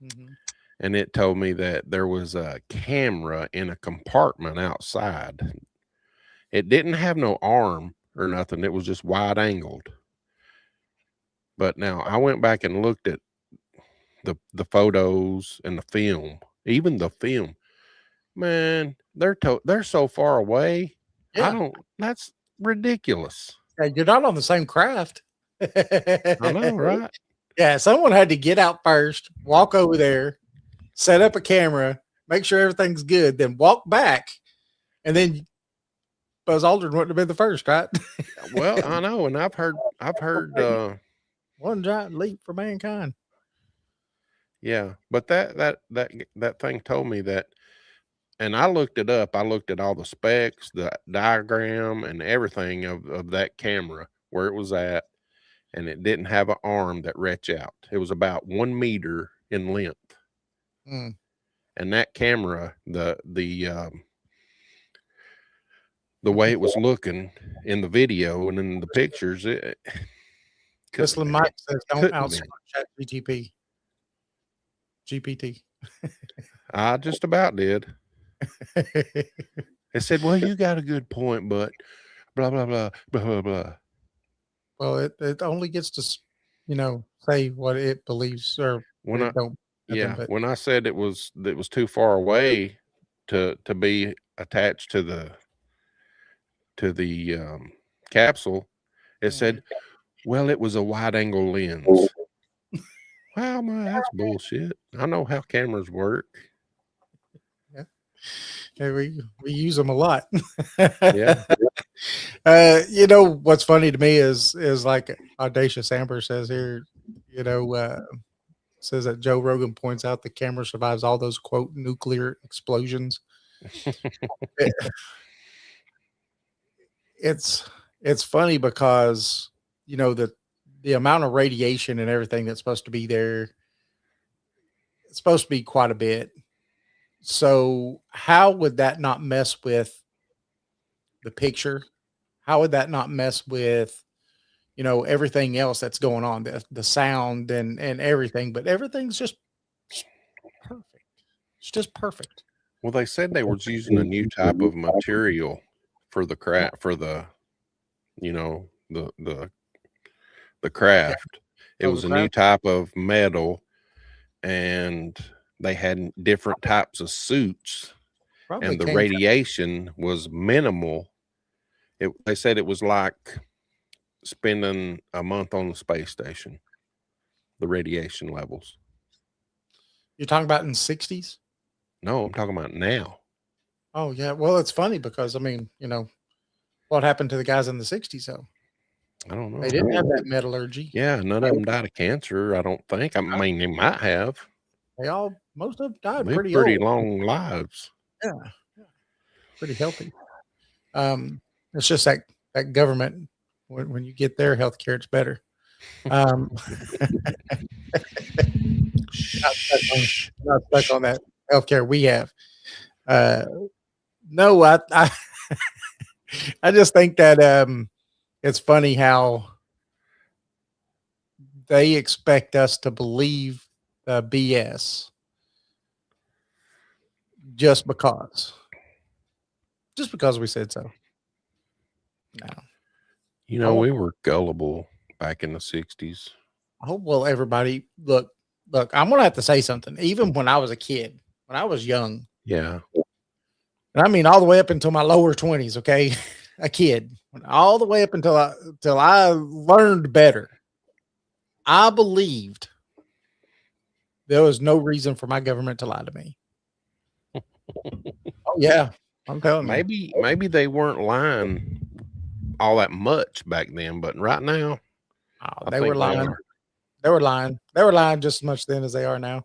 Mm-hmm. And it told me that there was a camera in a compartment outside. It didn't have no arm or nothing. It was just wide angled. But now I went back and looked at the photos and the film, even the film. Man, they're so far away. I Yeah. don't. That's ridiculous. Yeah, you're not on the same craft. I know, right? Yeah, someone had to get out first, walk over there, set up a camera, make sure everything's good, then walk back, and then Buzz Aldrin wouldn't have been the first, right? Well, I know, and I've heard. One giant leap for mankind. Yeah, but that thing told me that, and I looked it up. I looked at all the specs, the diagram, and everything of that camera where it was at, and it didn't have an arm that reach out. It was about 1 meter in length, Mm. and that camera, the way it was looking in the video and in the pictures, it Whistling Mike says, "Don't couldn't outsmart be. Chat GPT." I just about did. It said, "Well, you got a good point, but blah blah blah blah blah blah." Well, it only gets to say what it believes, or When it don't. Yeah, But when I said it was too far away to be attached to the capsule, it said, "Well, it was a wide angle lens." Well, that's bullshit. I know how cameras work. yeah, we use them a lot. Yeah. What's funny to me is like Audacious Amber says here, says that Joe Rogan points out the camera survives all those quote nuclear explosions. It's funny because the amount of radiation and everything that's supposed to be there, it's supposed to be quite a bit. So how would that not mess with the picture? How would that not mess with everything else that's going on, the sound and everything? But everything's just perfect. It's just perfect. Well, they said they was using a new type of material for the craft, for the the craft. It was a new type of metal, and they had different types of suits, and the radiation was minimal. They said it was like spending a month on the space station, the radiation levels. You're talking about in the 60s? No, I'm talking about now. Oh, yeah. Well, it's funny because, I mean, what happened to the guys in the 60s, though? I don't know. They didn't have that metallurgy. Yeah, none of them died of cancer, I don't think. I mean, they might have. Most of them died Lived pretty old. long lives. Yeah. Pretty healthy. It's just that government, when you get their health care, it's better. Not stuck on that healthcare we have. No, I I just think that it's funny how they expect us to believe BS just because we said so. No. We were gullible back in the 60s. I hope everybody look, I'm gonna have to say something. Even when I was a kid, when I was young, Yeah. and I mean all the way up until my lower 20s, okay, a kid, all the way up until I learned better, I believed there was no reason for my government to lie to me. Oh yeah, I'm telling you. Maybe they weren't lying all that much back then, but right now, Oh, I they think were lying. are. They were lying. They were lying just as much then as they are now.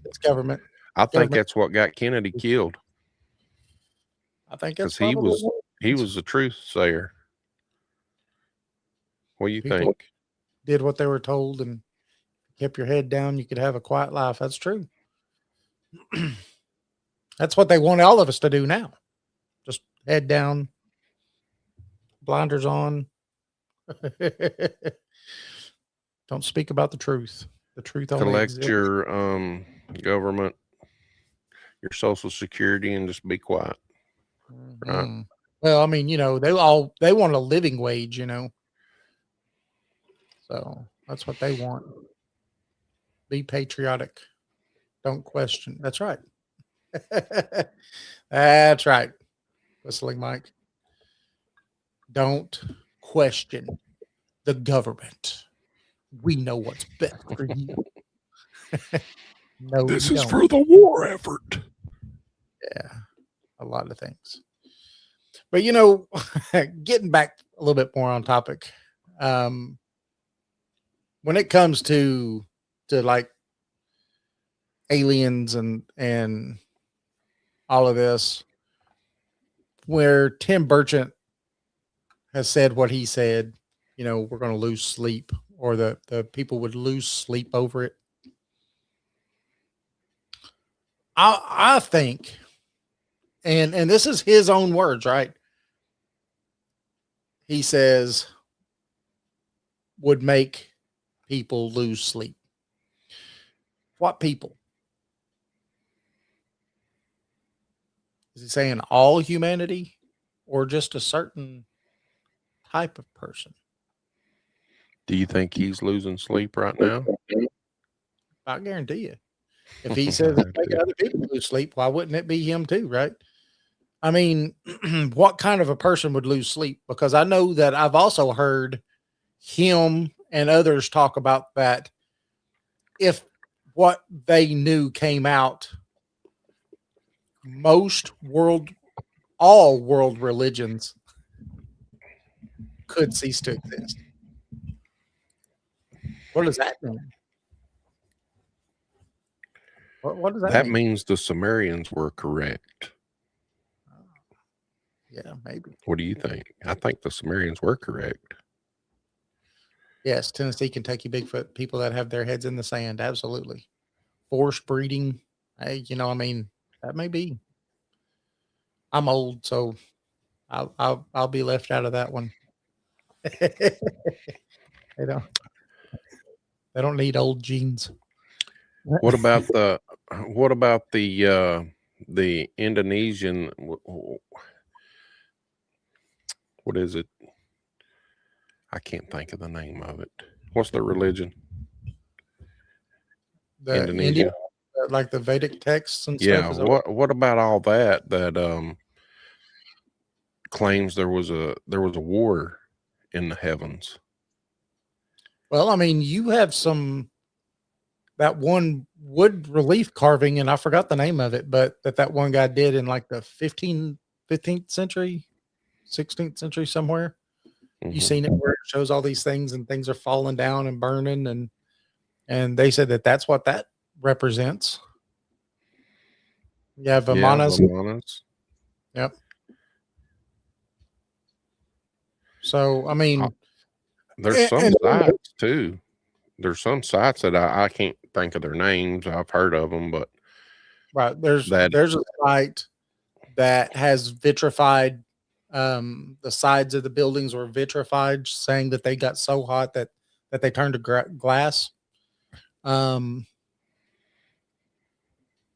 It's government. I think Government. that's what got Kennedy killed I think that's because probably he was the truth sayer. What do you people think? did what they were told and kept your head down. You could have a quiet life. That's true. That's what they want all of us to do now. Just head down, blinders on. Don't speak about the truth. The truth only Collect exists. your government, your Social Security, and just be quiet. Right? Mhm. Well, I mean, you know, they want a living wage, you know. So that's what they want. Be patriotic. Don't question. That's right. That's right. Whistling Mike. Don't question the government. We know what's best for you. No, This you is don't. for the war effort. Yeah, a lot of things. But you know, getting back a little bit more on topic, when it comes to like aliens and all of this, where Tim Burchant has said what he said, you know, we're going to lose sleep, or the people would lose sleep over it. I think, and this is his own words, right? He says would make people lose sleep. What people? Is he saying all humanity or just a certain type of person? Do you think he's losing sleep right now? I guarantee you. If he says it's making other people lose sleep, why wouldn't it be him too, right? I mean, what kind of a person would lose sleep? Because I know that I've also heard him and others talk about that if what they knew came out, all world religions could cease to exist. What does that mean? What does that That mean? means the Sumerians were correct. Yeah, maybe. What do you think? I think the Sumerians were correct. Yes, Tennessee, Kentucky, Bigfoot, people that have their heads in the sand. Absolutely. Forced breeding. Hey, you know, I mean, that may be. I'm old, so I'll be left out of that one. They don't need old genes. What about the Indonesian? What is it? I can't think of the name of it. What's their religion? The Indonesia. like the Vedic texts and Yeah. stuff. What about all that claims there was a war in the heavens? Well, I mean, you have that one wood relief carving, and I forgot the name of it, but that one guy did in like the 15th century, 16th century somewhere. You seen it where it shows all these things and things are falling down and burning, and they said that's what that represents. Yeah, Vimanas. Vimanas. Yep. So I mean, there's some sites too. There's some sites that I can't think of their names. I've heard of them, but right there's a site that has vitrified. The sides of the buildings were vitrified, saying that they got so hot that they turned to glass.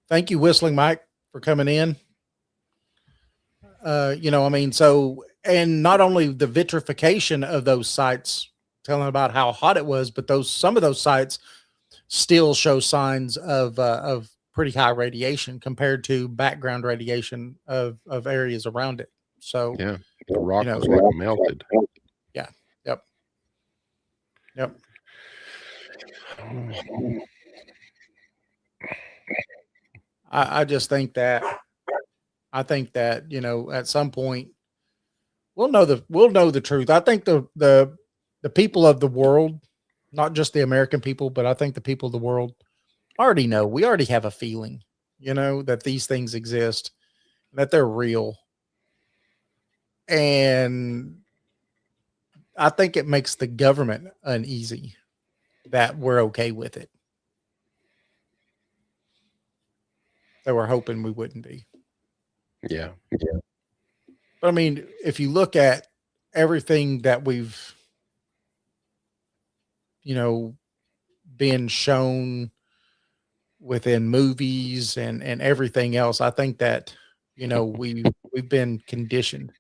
Thank you, Whistling Mike, for coming in. You know, I mean, so, and not only the vitrification of those sites, telling about how hot it was, but some of those sites still show signs of pretty high radiation compared to background radiation of areas around it. So yeah, the rock was like melted. Yeah. Yep. I just think that at some point we'll know the truth. I think the people of the world, not just the American people, but I think the people of the world already know. We already have a feeling, that these things exist, that they're real. And I think it makes the government uneasy that we're okay with it. That we're hoping we wouldn't be. Yeah. But I mean, if you look at everything that we've, been shown within movies and everything else, I think that, we've been conditioned.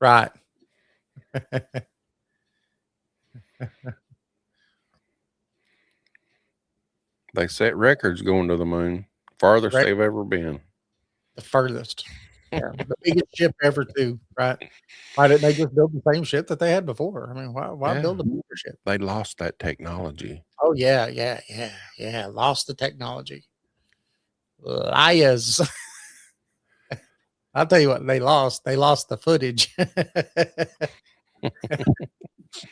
Right. They set records going to the moon, farthest Right. they've ever been. The furthest. Yeah. The biggest ship ever too, right? Why didn't they just build the same ship that they had before? I mean, why Yeah. build a bigger ship? They lost that technology. Oh yeah. Lost the technology. Liars. I'll tell you what they lost. They lost the footage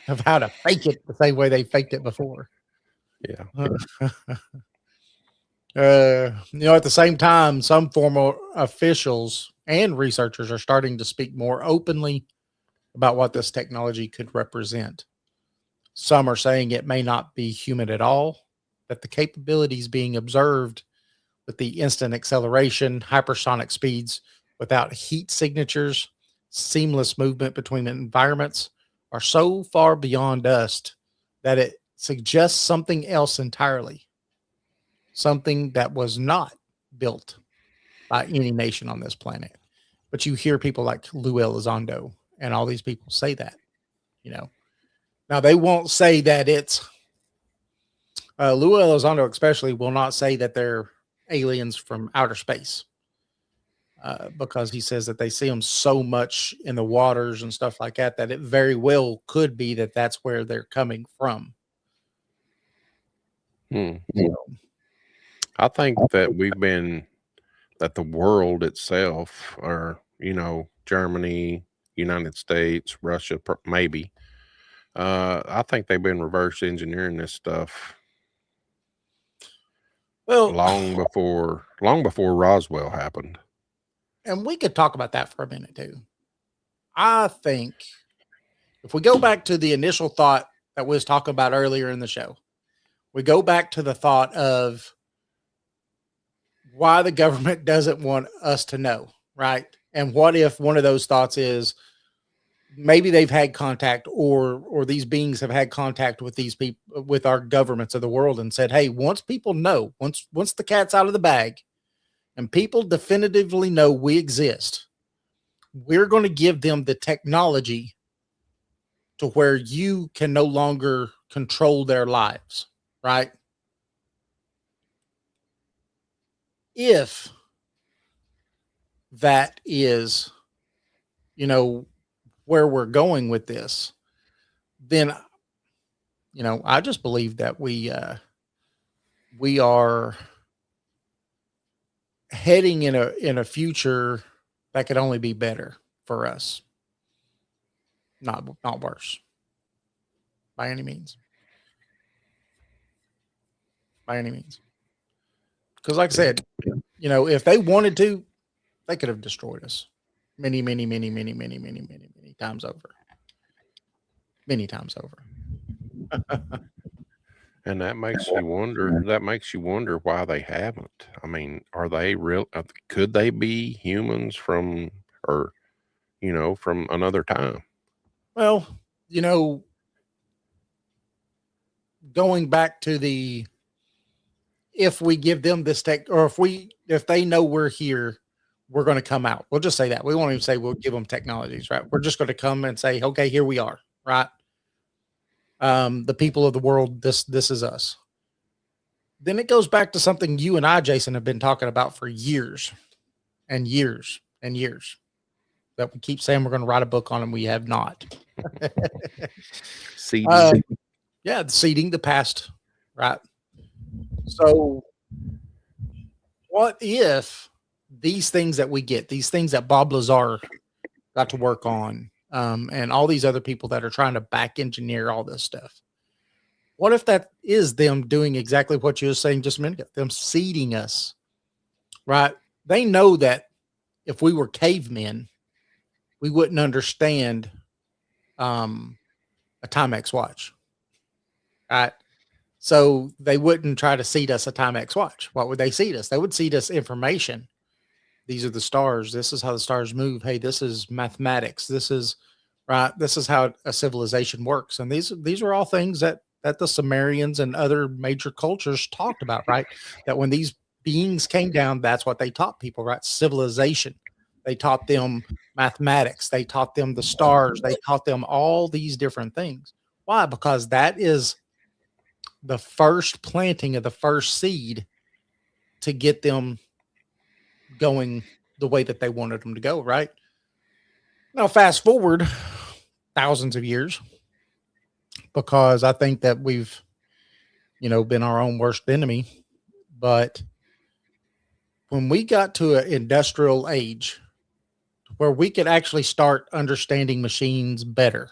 of how to fake it the same way they faked it before. Yeah. At the same time, some former officials and researchers are starting to speak more openly about what this technology could represent. Some are saying it may not be human at all, that the capabilities being observed with the instant acceleration, hypersonic speeds without heat signatures, seamless movement between environments are so far beyond us that it suggests something else entirely, something that was not built by any nation on this planet. But you hear people like Lou Elizondo and all these people say that, Now they won't say that it's Lou Elizondo, especially, will not say that they're aliens from outer space because he says that they see them so much in the waters and stuff like that that it very well could be that that's where they're coming from. I think that that the world itself, or, Germany, United States, Russia, maybe, I think they've been reverse engineering this stuff. Well, long before Roswell happened. And we could talk about that for a minute too. I think if we go back to the initial thought that we was talking about earlier in the show, we go back to the thought of why the government doesn't want us to know, right? And what if one of those thoughts is maybe they've had contact or these beings have had contact with these people, with our governments of the world, and said, hey, once people know, once the cat's out of the bag and people definitively know we exist, we're going to give them the technology to where you can no longer control their lives, right? If that is, where we're going with this, then, I just believe that we are heading in a future that could only be better for us, not worse, by any means. Because, like I said, if they wanted to, they could have destroyed us many times over. Many times over. And that makes you wonder why they haven't. I mean, are they real? Could they be humans from, or, from another time? Well, going back to if we give them this tech, or if they know we're here, we're going to come out. We'll just say that. We won't even say we'll give them technologies, right? We're just going to come and say, okay, here we are, right? The people of the world, this is us. Then it goes back to something you and I, Jason, have been talking about for years and years and years, that we keep saying we're going to write a book on, and we have not. Seeding. Seeding the past, right? So, what if these things that we get, these things that Bob Lazar got to work on, and all these other people that are trying to back engineer all this stuff? What if that is them doing exactly what you were saying just a minute ago? Them seeding us, right? They know that if we were cavemen, we wouldn't understand a Timex watch, right? So they wouldn't try to seed us a Timex watch. What would they seed us? They would seed us information. These are the stars. This is how the stars move. Hey, this is mathematics. This is right. This is how a civilization works. And these are all things that the Sumerians and other major cultures talked about, right? That when these beings came down, that's what they taught people, right? Civilization. They taught them mathematics. They taught them the stars. They taught them all these different things. Why? Because that is the first planting of the first seed to get them going the way that they wanted them to go, right? Now, fast forward thousands of years, because I think that we've, been our own worst enemy. But when we got to an industrial age where we could actually start understanding machines better,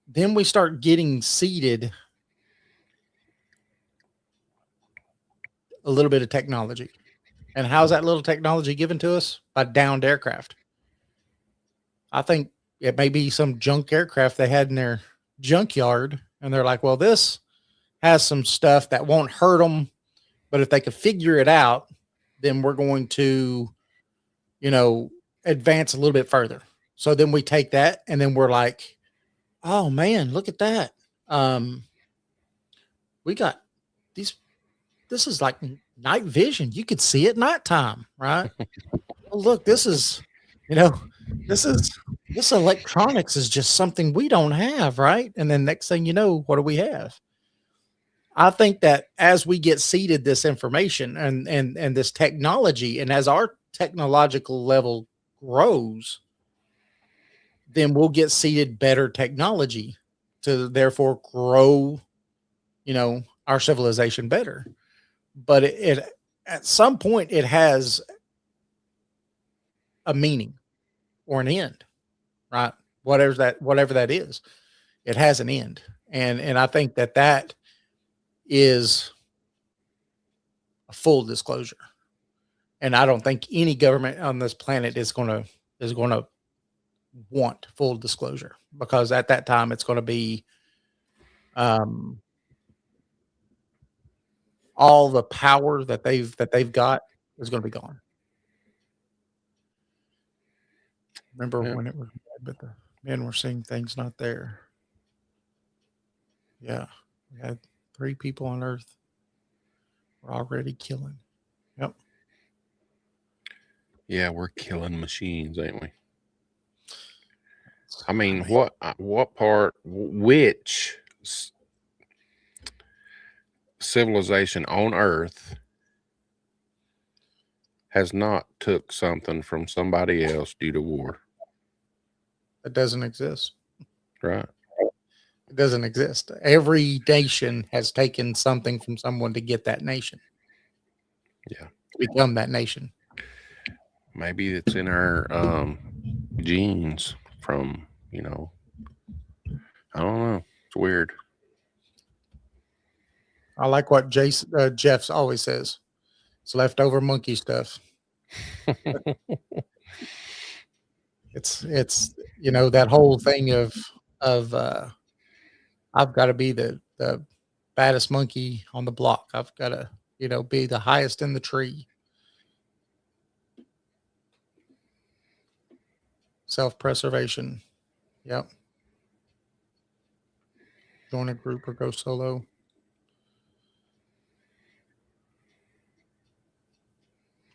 then we start getting seeded a little bit of technology. And how's that little technology given to us? By downed aircraft. I think it may be some junk aircraft they had in their junkyard, and they're like, well, this has some stuff that won't hurt them, but if they could figure it out, then we're going to, advance a little bit further. So then we take that, and then we're like, oh man, look at that. We got these. This is like night vision. You could see at nighttime, right? Oh, look, this is this electronics is just something we don't have, right? And then next thing you know, what do we have? I think that as we get seeded this information and this technology, and as our technological level grows, then we'll get seeded better technology to therefore grow, our civilization better. But it at some point it has a meaning or an end, right? Whatever that is, it has an end. And I think that is a full disclosure. And I don't think any government on this planet is going to want full disclosure, because at that time it's going to be all the power that they've got is going to be gone. Remember when it was, but the men were seeing things not there. Yeah, we had 3 people on Earth. We're already killing. Yep. Yeah, we're killing machines, ain't we? I mean, what part, which civilization on Earth has not took something from somebody else due to war? It doesn't exist. Right. It doesn't exist. Every nation has taken something from someone to get that nation. Yeah. To become that nation. Maybe it's in our genes from, I don't know. It's weird. I like what Jeff's always says. It's leftover monkey stuff. It's that whole thing of I've got to be the baddest monkey on the block. I've got to be the highest in the tree. Self-preservation. Yep. Join a group or go solo.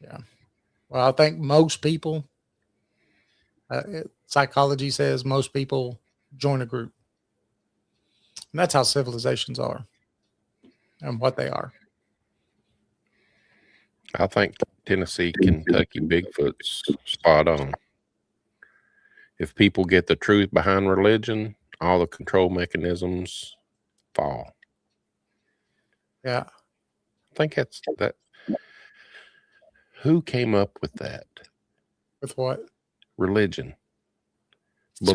Yeah. Well, I think most people, psychology says most people join a group. And that's how civilizations are and what they are. I think Tennessee, Kentucky Bigfoot's spot on. If people get the truth behind religion, all the control mechanisms fall. Yeah. think that's that. Who came up with that? With what? Religion. Was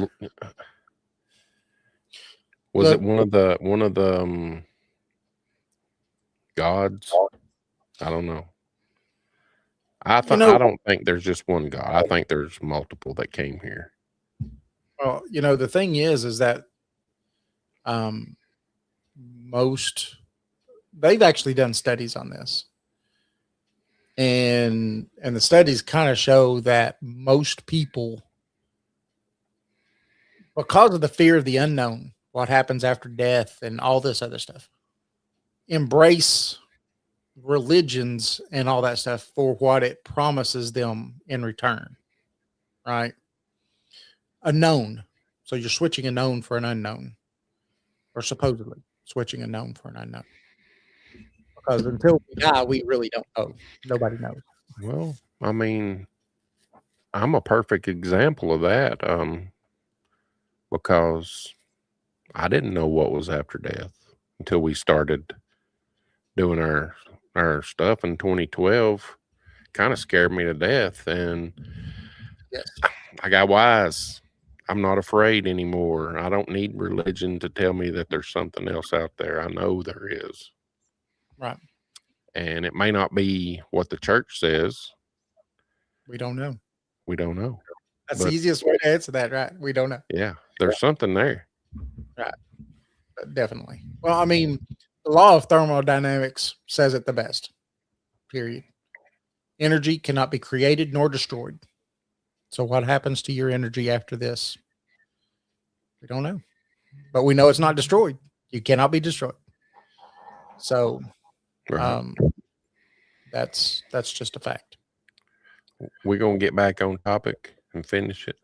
Look, it one of the gods? I don't know. I don't think there's just one God. I think there's multiple that came here. well, the thing is that they've actually done studies on this. And the studies kind of show that most people, because of the fear of the unknown, what happens after death and all this other stuff, embrace religions and all that stuff for what it promises them in return, right? A known. So you're switching a known for an unknown, or supposedly switching a known for an unknown. Because until we die, we really don't know. Nobody knows. Well, I mean, I'm a perfect example of that. Because I didn't know what was after death until we started doing our stuff in 2012. Kind of scared me to death, and Yes. I got wise. I'm not afraid anymore. I don't need religion to tell me that there's something else out there. I know there is. Right. And it may not be what the church says. We don't know. We don't know. That's the easiest way to answer that, right? We don't know. Yeah, there's something there. Right. Definitely. Well, I mean, the law of thermodynamics says it the best. Period. Energy cannot be created nor destroyed. So what happens to your energy after this? We don't know. But we know it's not destroyed. You cannot be destroyed. So that's just a fact. We're going to get back on topic and finish it.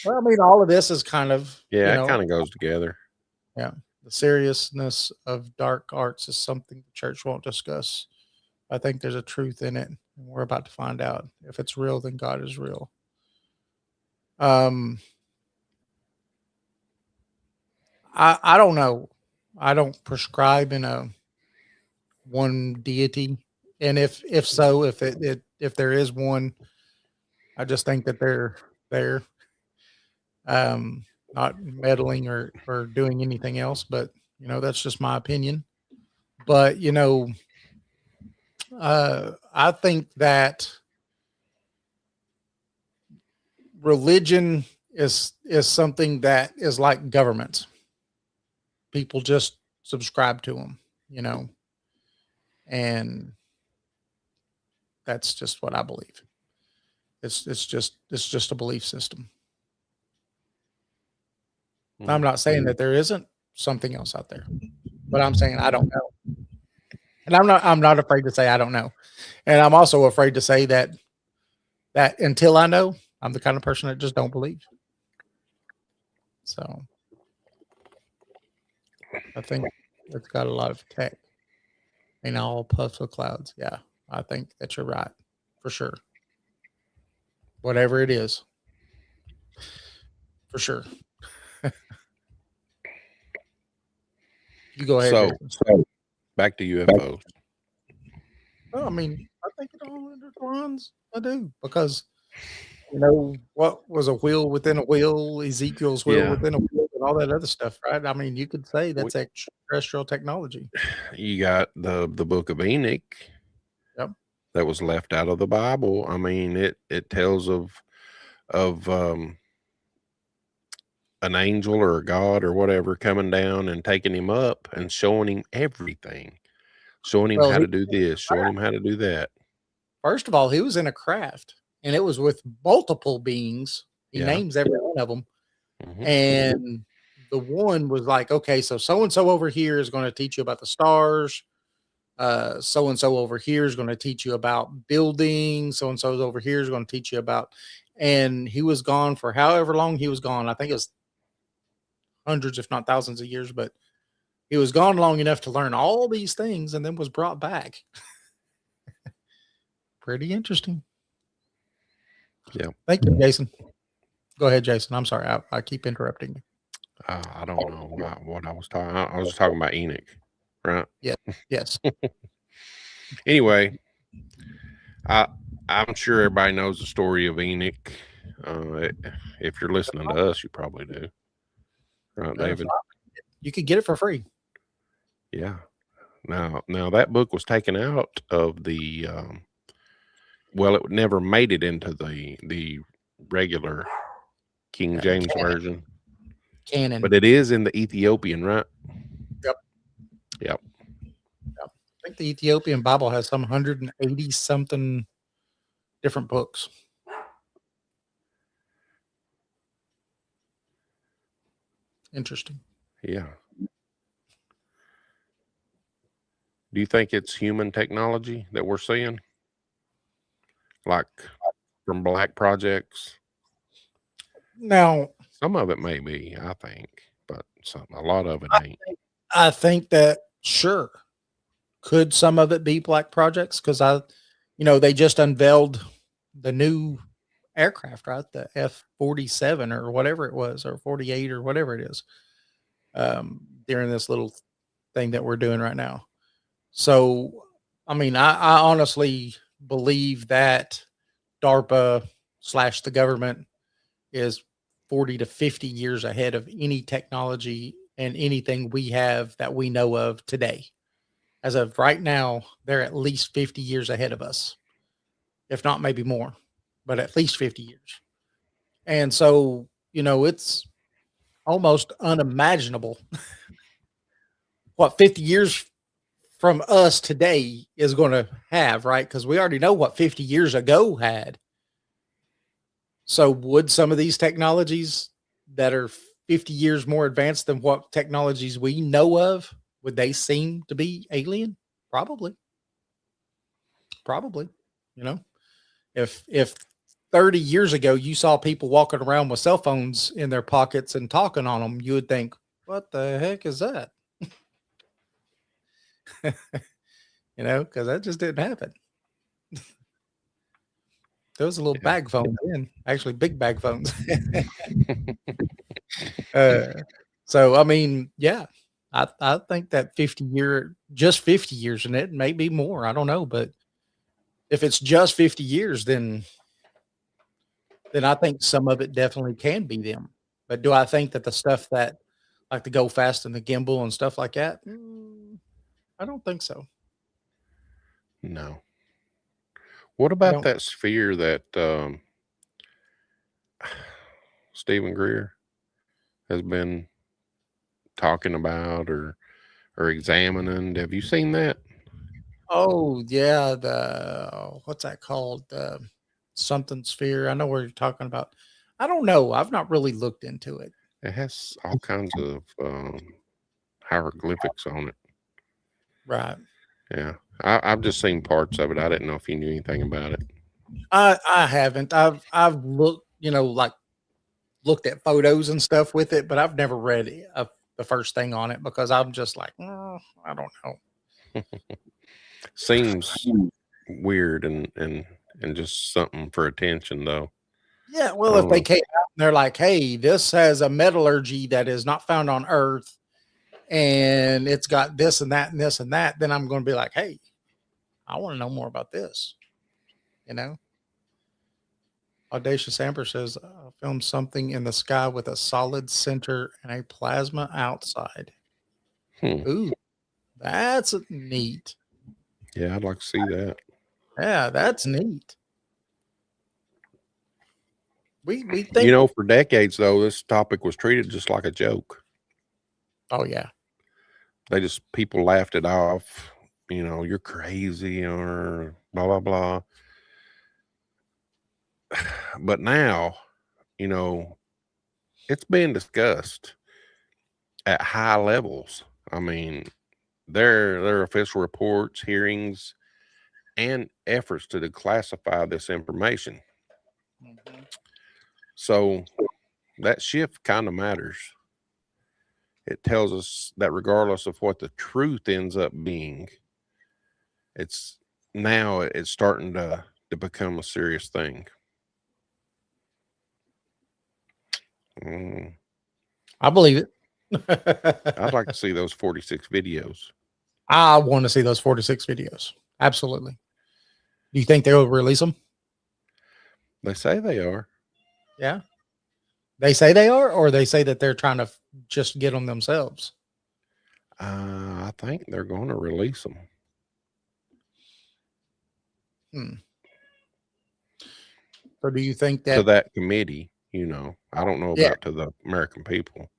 Well, I mean, all of this is kind of, it kind of goes together. Yeah. The seriousness of dark arts is something the church won't discuss. I think there's a truth in it, and we're about to find out. If it's real, then God is real. I don't know. I don't prescribe in a one deity, and if there is one, I just think that they're there, not meddling or doing anything else. But that's just my opinion. But I think that religion is something that is like government. People just subscribe to them, and that's just what I believe. It's just a belief system. I'm not saying that there isn't something else out there, but I'm saying I don't know. And I'm not afraid to say I don't know. And I'm also afraid to say that until I know, I'm the kind of person that just don't believe. So I think it's got a lot of tech. All puffs of clouds. Yeah, I think that you're right. For sure. Whatever it is. For sure. You go ahead. So back to UFOs. Well, I mean, I think it all intertwines. I do, because what was a wheel within a wheel, Ezekiel's wheel within a wheel, and all that other stuff, right? I mean, you could say that's extraterrestrial technology. You got the book of Enoch. Yep. That was left out of the Bible. I mean, it tells of an angel or a god or whatever coming down and taking him up and showing him everything, showing him how to do this, showing him how to do that. First of all, he was in a craft, and it was with multiple beings. He names every one of them. Mm-hmm. And the one was like, okay, so and-so over here is going to teach you about the stars. So-and-so over here is going to teach you about buildings. So-and-so's over here is going to teach you about, and he was gone for however long he was gone. I think it was hundreds, if not thousands of years, but he was gone long enough to learn all these things and then was brought back. Pretty interesting. Yeah. Thank you, Jason. Go ahead, Jason. I'm sorry. I keep interrupting you. I don't know what I was talking. I was talking about Enoch. right? Yeah. Yes. Anyway, I'm sure everybody knows the story of Enoch. If you're listening to us, you probably do, right, David? You could get it for free. Yeah. Now that book was taken out of the. Well, it never made it into the regular King James version, Canon. but it is in the Ethiopian, right? Yep. Yep. I think the Ethiopian Bible has some 180 something different books. Interesting. Yeah. Do you think it's human technology that we're seeing? Like from black projects? Now, Some of it may be, I think, but a lot of it ain't. I think that sure. Could some of it be black projects? Because they just unveiled the new aircraft, right? The F-47 or whatever it was, or 48 or whatever it is, during this little thing that we're doing right now. So, I mean, I honestly believe that DARPA / the government is 40 to 50 years ahead of any technology and anything we have that we know of today. As of right now, they're at least 50 years ahead of us, if not maybe more, but at least 50 years. And so, it's almost unimaginable what 50 years from us today is going to have, right? Because we already know what 50 years ago had. So, would some of these technologies that are 50 years more advanced than what technologies we know of, would they seem to be alien? Probably. Probably. If 30 years ago you saw people walking around with cell phones in their pockets and talking on them, you would think, what the heck is that? Because that just didn't happen. There was a little bag phone then, actually big bag phones. So I mean, yeah, I think that just 50 years, and it may be more, I don't know, but if it's just 50 years, then I think some of it definitely can be them. But do I think that the stuff that like the Go Fast and the gimbal and stuff like that? I don't think so. No. What I about don't. that sphere that Stephen Greer has been talking about or examining? Have you seen that? Oh yeah, what's that called? The something sphere. I know what you're talking about. I don't know. I've not really looked into it. It has all kinds of hieroglyphics on it. Right. Yeah, I've just seen parts of it. I didn't know if you knew anything about it. I haven't. I've looked, like looked at photos and stuff with it, but I've never read the first thing on it because I'm just like, I don't know. Seems weird and just something for attention though. Yeah, well, if they came out and they're like, hey, this has a metallurgy that is not found on Earth and it's got this and that and this and that, then I'm going to be like, hey, I want to know more about this. Audacious Amber says, film something in the sky with a solid center and a plasma outside. Ooh, that's neat. Yeah, I'd like to see that. Yeah, that's neat. We think, for decades though, this topic was treated just like a joke. Oh yeah. People laughed it off. You're crazy or blah blah blah. But now, it's being discussed at high levels. I mean, there are official reports, hearings, and efforts to declassify this information. Mm-hmm. So that shift kind of matters. It tells us that regardless of what the truth ends up being, it's starting to become a serious thing. I believe it. I'd like to see those 46 videos. I want to see those 46 videos. Absolutely. Do you think they'll release them? They say they are. Yeah. They say they are, or they say that they're trying to just get them themselves. I think they're going to release them. So do you think that to that committee? You know, I don't know Yeah. about to the American people.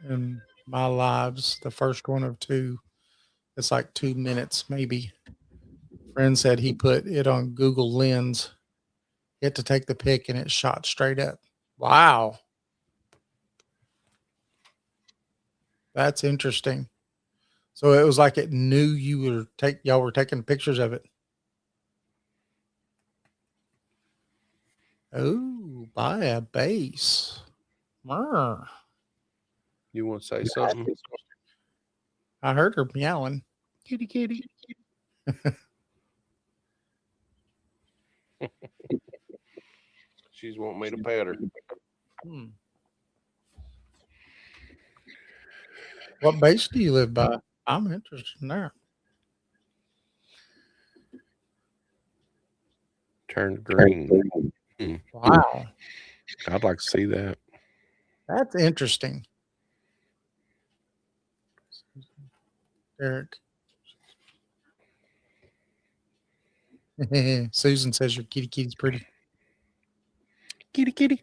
in my lives, the first one of two, it's like 2 minutes, maybe. Friend said he put it on Google Lens, hit to take the pic, and it shot straight up. Wow. That's interesting. So it was like it knew y'all were taking pictures of it. Oh, buy a base. Brr. You want to say something? I heard her meowing. Kitty, kitty. She's wanting me to pet her. What base do you live by? I'm interested in that. Turned green. Wow. I'd like to see that. That's interesting. Eric. Susan says your kitty's pretty. Kitty, kitty.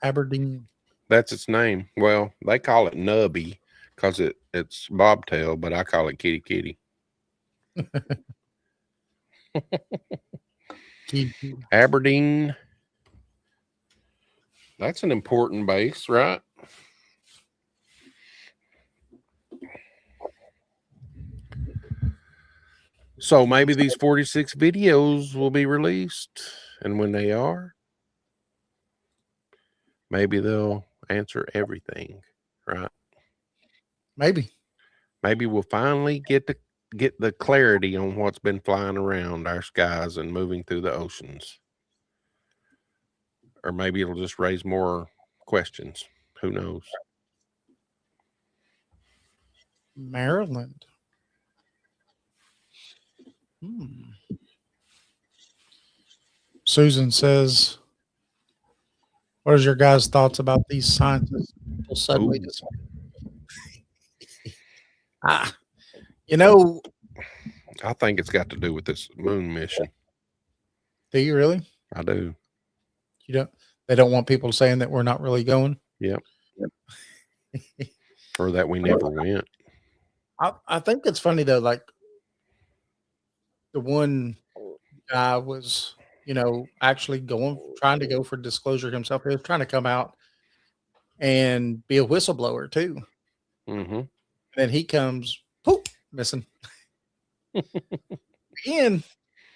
Aberdeen. That's its name. Well, they call it Nubby because it's bobtail, but I call it kitty, kitty. Kitty. Aberdeen. That's an important base, right? So maybe these 46 videos will be released, and when they are, maybe they'll answer everything, right? Maybe. Maybe we'll finally get the clarity on what's been flying around our skies and moving through the oceans. Or maybe it'll just raise more questions. Who knows? Maryland. Susan says, what is your guys' thoughts about these scientists will suddenly disappear? I think it's got to do with this moon mission. Do you really? I do. They don't want people saying that we're not really going. Yep. Or that we never went. I think it's funny though, like the one guy was, actually trying to go for disclosure himself. He was trying to come out and be a whistleblower too. Mm-hmm. And then he comes, poof, missing. Again.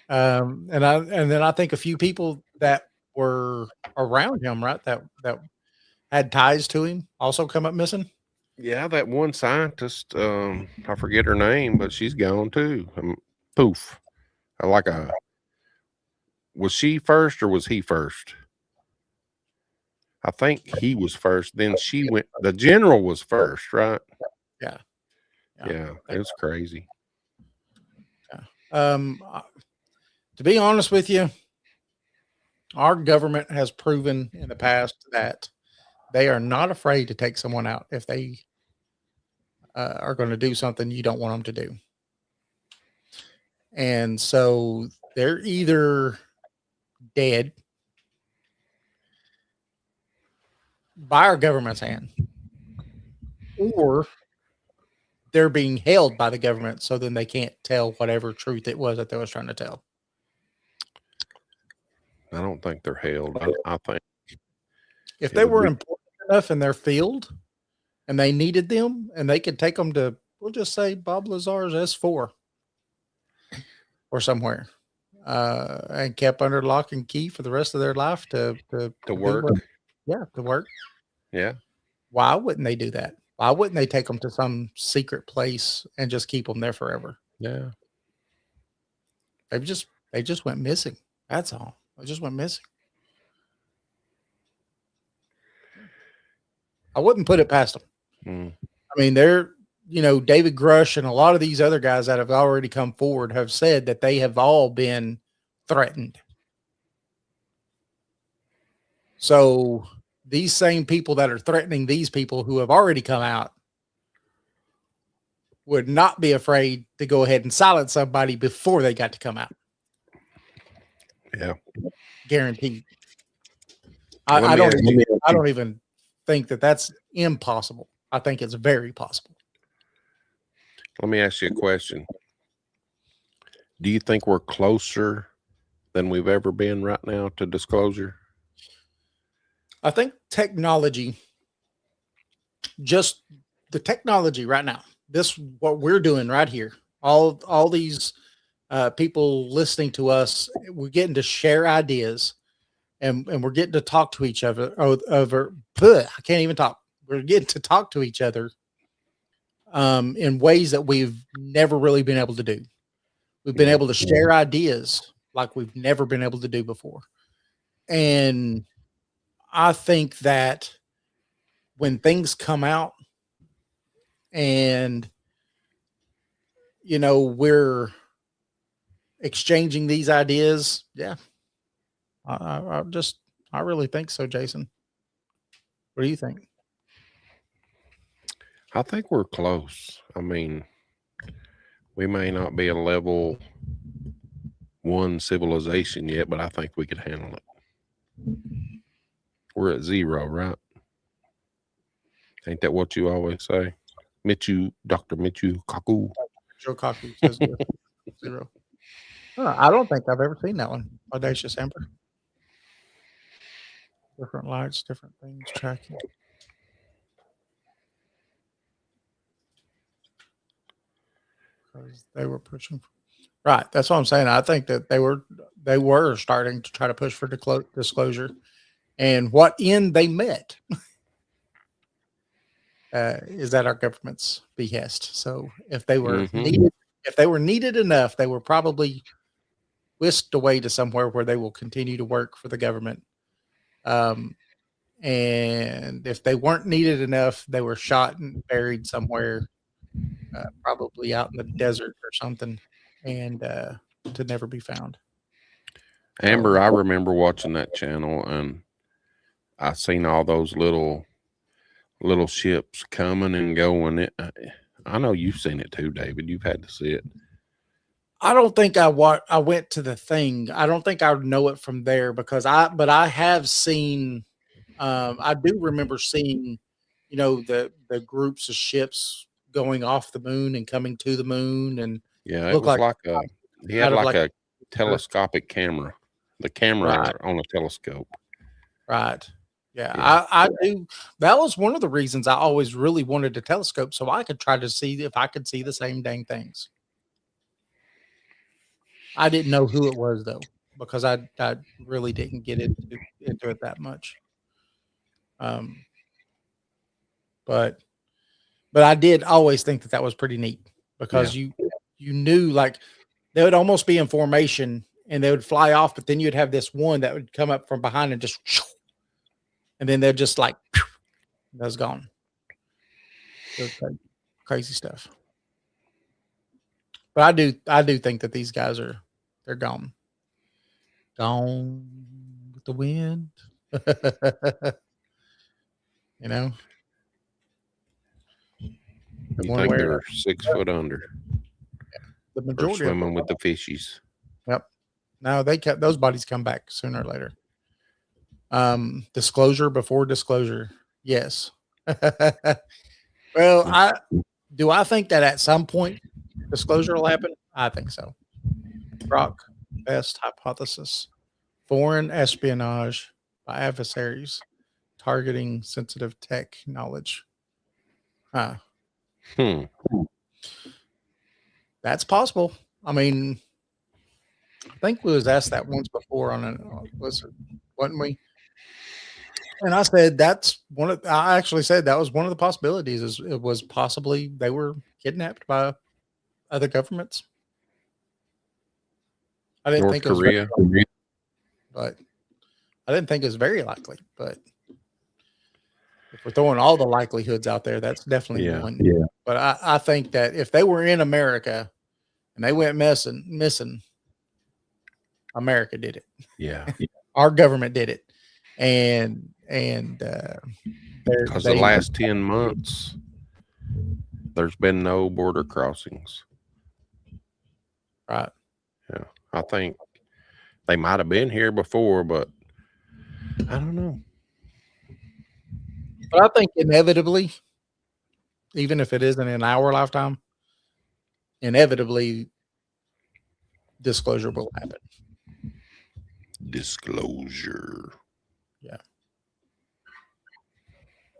And then I think a few people that were around him, right, that had ties to him also come up missing. Yeah, that one scientist, I forget her name, but she's gone too. Poof. Was she first or was he first? I think he was first. Then she went. The general was first, right? Yeah. Yeah, it was crazy. Yeah. To be honest with you, our government has proven in the past that they are not afraid to take someone out if they are going to do something you don't want them to do. And so they're either dead by our government's hand, or they're being held by the government, so then they can't tell whatever truth it was that they was trying to tell. I don't think they're held. I think if they were important enough in their field and they needed them and they could take them to, we'll just say Bob Lazar's S4 or somewhere, and kept under lock and key for the rest of their life to work. To work. Yeah. Why wouldn't they do that? Why wouldn't they take them to some secret place and just keep them there forever? Yeah. They just went missing. That's all. They just went missing. I wouldn't put it past them. Mm. I mean, David Grush and a lot of these other guys that have already come forward have said that they have all been threatened. So these same people that are threatening these people who have already come out would not be afraid to go ahead and silence somebody before they got to come out. Yeah. Guaranteed. Let I me ask you- don't even think that that's impossible. I think it's very possible. Let me ask you a question. Do you think we're closer than we've ever been right now to disclosure? I think technology, just the technology right now, this what we're doing right here, all these people listening to us, we're getting to share ideas, and we're getting to talk to each other over. I can't even talk. We're getting to talk to each other in ways that we've never really been able to do. We've been able to share ideas like we've never been able to do before. And I think that when things come out and, we're exchanging these ideas, yeah, I really think so, Jason. What do you think? I think we're close. I mean, we may not be a level 1 civilization yet, but I think we could handle it. We're at 0, right? Ain't that what you always say? Dr. Michu Kaku. Joe Kaku says 0. I don't think I've ever seen that one. Audacious Emperor. Different lights, different things, tracking. Because they were pushing. Right. That's what I'm saying. I think that they were starting to try to push for disclosure. And what end they met is at our government's behest. So if they were needed enough, they were probably whisked away to somewhere where they will continue to work for the government. And if they weren't needed enough, they were shot and buried somewhere, probably out in the desert or something, and to never be found. Amber, I remember watching that channel, and I seen all those little ships coming and going. I know you've seen it too, David. You've had to see it. I don't think I went to the thing. I don't think I would know it from there but I have seen. I do remember seeing, the groups of ships going off the moon and coming to the moon, and Yeah, it was like he had like a telescopic camera. The camera on a telescope. Right. Yeah. I do. That was one of the reasons I always really wanted a telescope, so I could try to see if I could see the same dang things. I didn't know who it was though, because I really didn't get into it that much. But I did always think that was pretty neat, because you knew, like, they would almost be in formation and they would fly off, but then you'd have this one that would come up from behind and just, and then they're just like, that's gone. Crazy stuff. But I do think that these guys they're gone with the wind. You think they're 6 foot under? The majority of swimming with the fishies. Yep. No, those bodies come back sooner or later. Disclosure before disclosure. Yes. Well, I think that at some point disclosure will happen. I think so. Brock, best hypothesis: foreign espionage by adversaries targeting sensitive tech knowledge. That's possible. I mean, I think we was asked that once before wasn't we? And I said I actually said that was one of the possibilities. Is it was possibly they were kidnapped by other governments. I didn't think North Korea, but I didn't think it was very likely. But If we're throwing all the likelihoods out there, that's definitely one. Yeah. But I think that if they were in America and they went missing, America did it. Yeah. Our government did it. And because the last 10 months, there's been no border crossings. Right. Yeah. I think they might have been here before, but I don't know. But I think inevitably, even if it isn't in our lifetime, inevitably disclosure will happen. Disclosure. Yeah.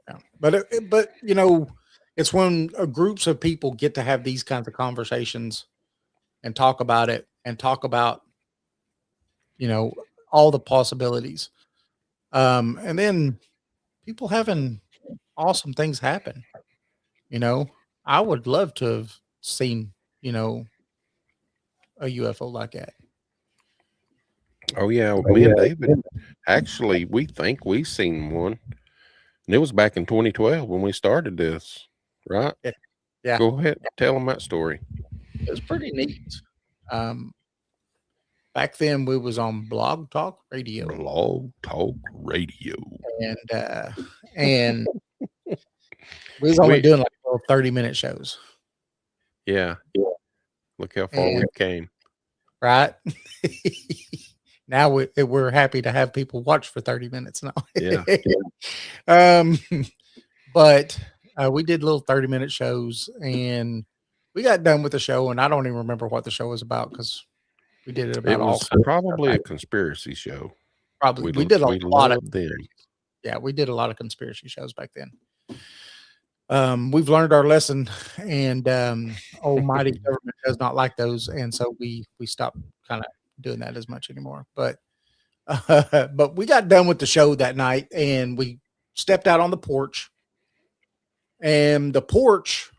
Yeah. But you know, it's when groups of people get to have these kinds of conversations and talk about it and talk about, you know, all the possibilities. And then people having awesome things happen. You know, I would love to have seen, you know, a UFO like that. Oh yeah, me and David, actually, we think we seen one, and it was back in 2012 when we started this, right? Yeah. Go ahead, tell them that story. It was pretty neat. Back then we was on Blog Talk Radio. Blog Talk Radio. And we was only doing like little 30-minute shows. Yeah. Look how far we came. Right. Now we're happy to have people watch for 30 minutes now. Yeah. But we did little 30-minute shows, and we got done with the show, and I don't even remember what the show was about because we did it about probably a conspiracy show. Probably we did a lot of them. Yeah, we did a lot of conspiracy shows back then. We've learned our lesson, and almighty government does not like those, and so we stopped kind of doing that as much anymore. But we got done with the show that night, and we stepped out on the porch, and the porch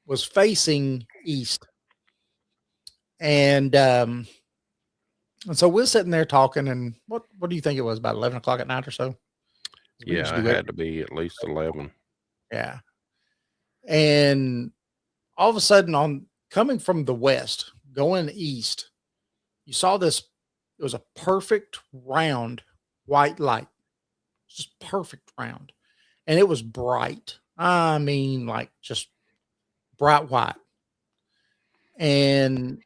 was facing east, and so we're sitting there talking, and what do you think it was, about 11 o'clock at night or so? Yeah, it had to be at least 11. Yeah. And all of a sudden, coming from the west, going east, you saw this. It was a perfect round white light, just perfect round. And it was bright. I mean, like just bright white. And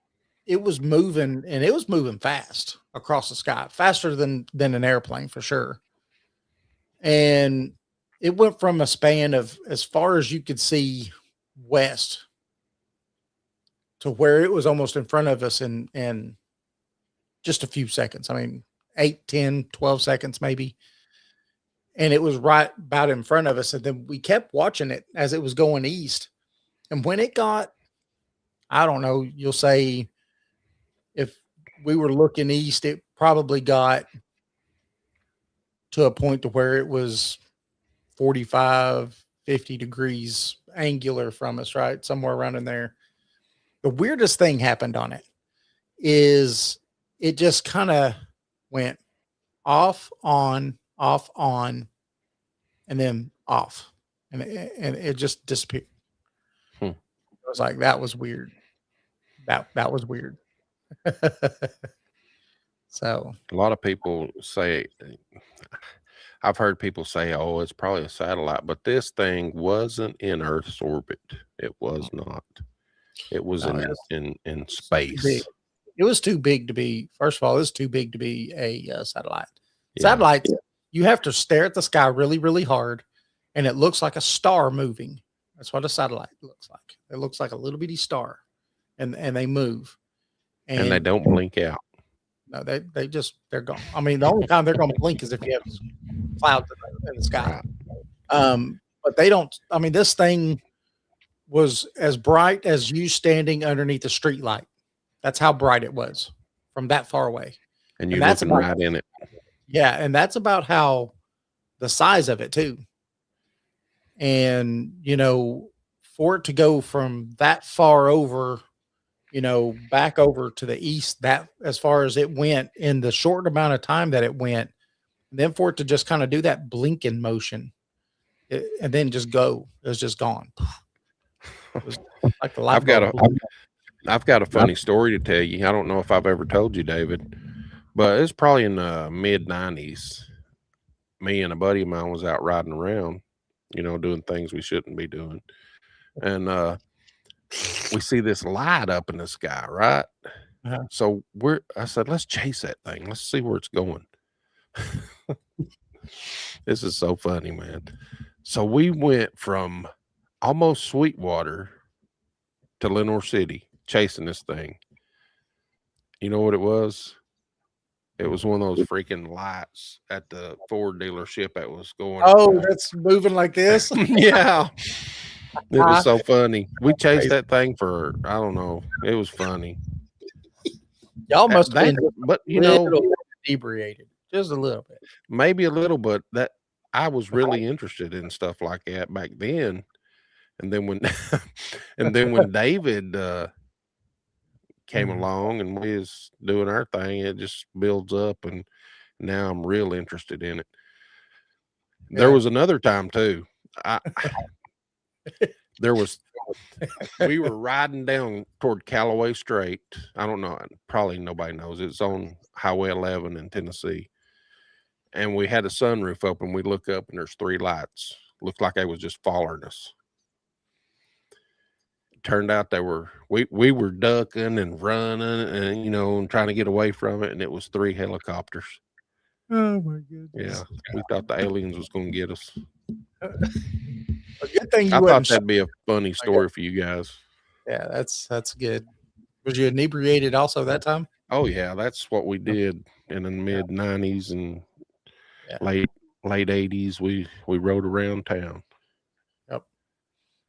it was moving, and it was moving fast across the sky, faster than an airplane for sure. And it went from a span of as far as you could see west to where it was almost in front of us in just a few seconds. I mean, 8, 10, 12 seconds maybe. And it was right about in front of us. And then we kept watching it as it was going east. And when it got, I don't know, you'll say if we were looking east, it probably got to a point to where it was 45, 50 degrees angular from us, right? Somewhere around in there. The weirdest thing happened on it is it just kind of went off, on, and then off. And it just disappeared. I was like, that was weird. That was weird. So a lot of people say, I've heard people say, oh, it's probably a satellite, but this thing wasn't in Earth's orbit. It was not. It was in space. It was too big to be, first of all, it was too big to be a satellite. Satellites, you have to stare at the sky really, really hard, and it looks like a star moving. That's what a satellite looks like. It looks like a little bitty star, and they move. And they don't blink out. No, they're gone. I mean, the only time they're going to blink is if you have clouds in the sky. But they don't. I mean, this thing was as bright as you standing underneath a street light. That's how bright it was from that far away. And you're looking right in it. Yeah, and that's about how the size of it too. And you know, for it to go from that far over, you know, back over to the east, that as far as it went in the short amount of time that it went, and then for it to just kind of do that blinking motion, and then just go. It was just gone. It was like the light I've got a bulb. I've got a funny story to tell you. I don't know if I've ever told you, David, but it's probably in the mid '90s. Me and a buddy of mine was out riding around, doing things we shouldn't be doing, and we see this light up in the sky, right? Uh-huh. So I said, let's chase that thing. Let's see where it's going. This is so funny, man. So we went from almost Sweetwater to Lenore City chasing this thing. You know what it was? It was one of those freaking lights at the Ford dealership that was going. Oh, that's moving like this. Yeah. It was so funny. We chased that thing for, I don't know. It was funny. Y'all must have been, but inebriated just a little bit. Maybe a little, but that I was really interested in stuff like that back then. And then when, when David came along and we was doing our thing, it just builds up, and now I'm real interested in it. There was another time too. We were riding down toward Callaway Strait. I don't know, probably nobody knows. It's on Highway 11 in Tennessee. And we had a sunroof open. We look up and there's 3 lights. Looked like they was just following us. Turned out we were ducking and running and and trying to get away from it, and it was 3 helicopters. Oh my goodness. Yeah, we thought the aliens was going to get us. A good thing I thought that'd be a funny story for you guys. Yeah, that's good. Was you inebriated also that time? Oh yeah, that's what we did in the mid '90s and late '80s. We rode around town. Yep.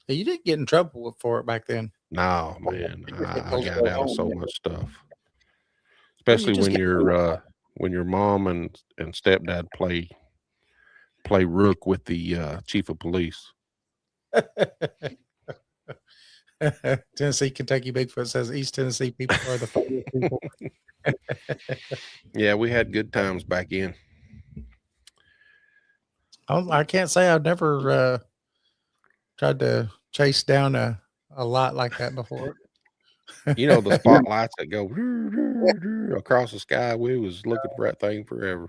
You didn't get in trouble for it back then. No, man, I got out of so much stuff, especially when your mom and stepdad play rook with the chief of police. Tennessee, Kentucky Bigfoot says East Tennessee people are the funniest people. Yeah, we had good times back in. I can't say I've never tried to chase down a lot like that before. The spotlights that go across the sky. We was looking for that thing forever.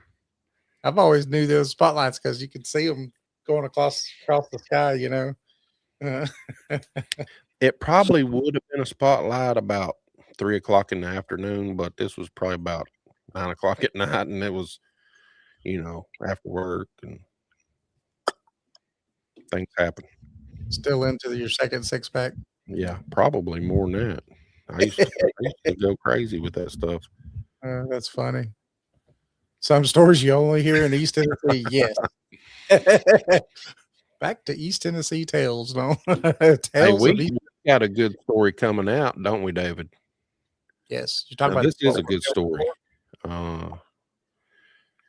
I've always knew those spotlights because you could see them going across the sky. It probably would have been a spotlight about 3 o'clock in the afternoon, but this was probably about 9 o'clock at night, and it was, after work, and things happen. Still into your second 6-pack? Yeah, probably more than that. I used to go crazy with that stuff. That's funny. Some stories you only hear in East Tennessee. Yes. Back to East Tennessee tales, no? We got a good story coming out, don't we, David? Yes. You're talking about this is a good story. We're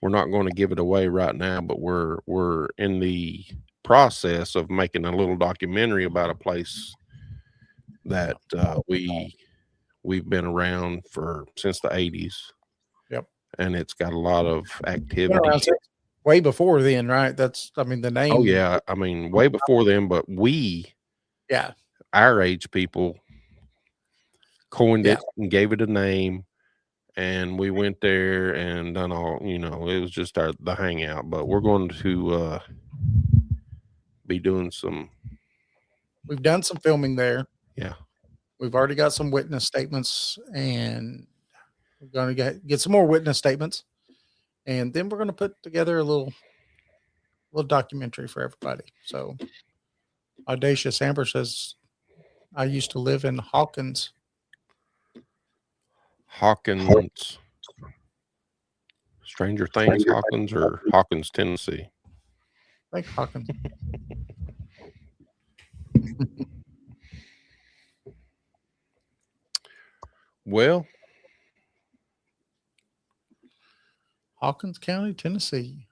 not going to give it away right now, but we're in the process of making a little documentary about a place that we've been around since the 80s. Yep. And it's got a lot of activity. Way before then, right? The name. Oh yeah, way before then, but our age people coined it and gave it a name, and we went there and done all, it was just the hangout. But we're going to be doing we've done some filming there. Yeah. We've already got some witness statements, and we're going to get some more witness statements. And then we're going to put together a little documentary for everybody. So Audacious Amber says, I used to live in Hawkins. Stranger Things, Hawkins, or Hawkins, Tennessee? I think Hawkins. Well, Hawkins County, Tennessee.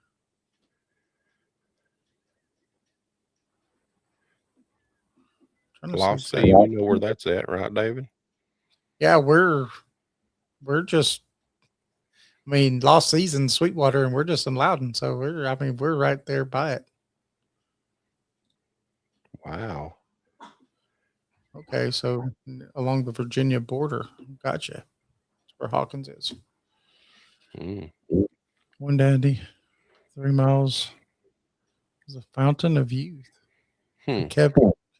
Lost Sea, you know where that's at, right, David? Yeah, we're just, Lost Sea's in Sweetwater, and we're just in Loudon, so we're right there by it. Wow. Okay, so along the Virginia border. Gotcha. That's where Hawkins is. Mm. 190, 3 miles is a fountain of youth. A Hmm.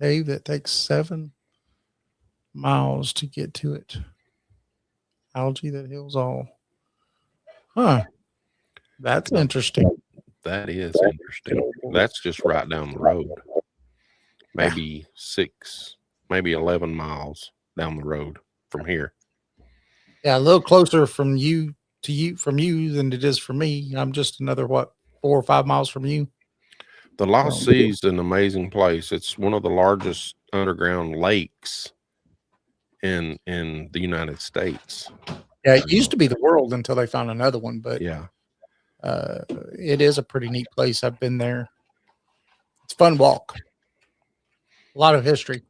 cave that takes 7 miles to get to it. Algae that heals all. Huh. That's Now, interesting. that is interesting. That's just right down the road. Maybe 11 miles down the road from here. Yeah, a little closer from you than it is for me. I'm just another 4 or 5 miles from you. The Lost Sea is an amazing place. It's one of the largest underground lakes in the United States. Yeah, it used to be the world until they found another one, but Yeah. it is a pretty neat place. I've been there. It's a fun walk. A lot of history.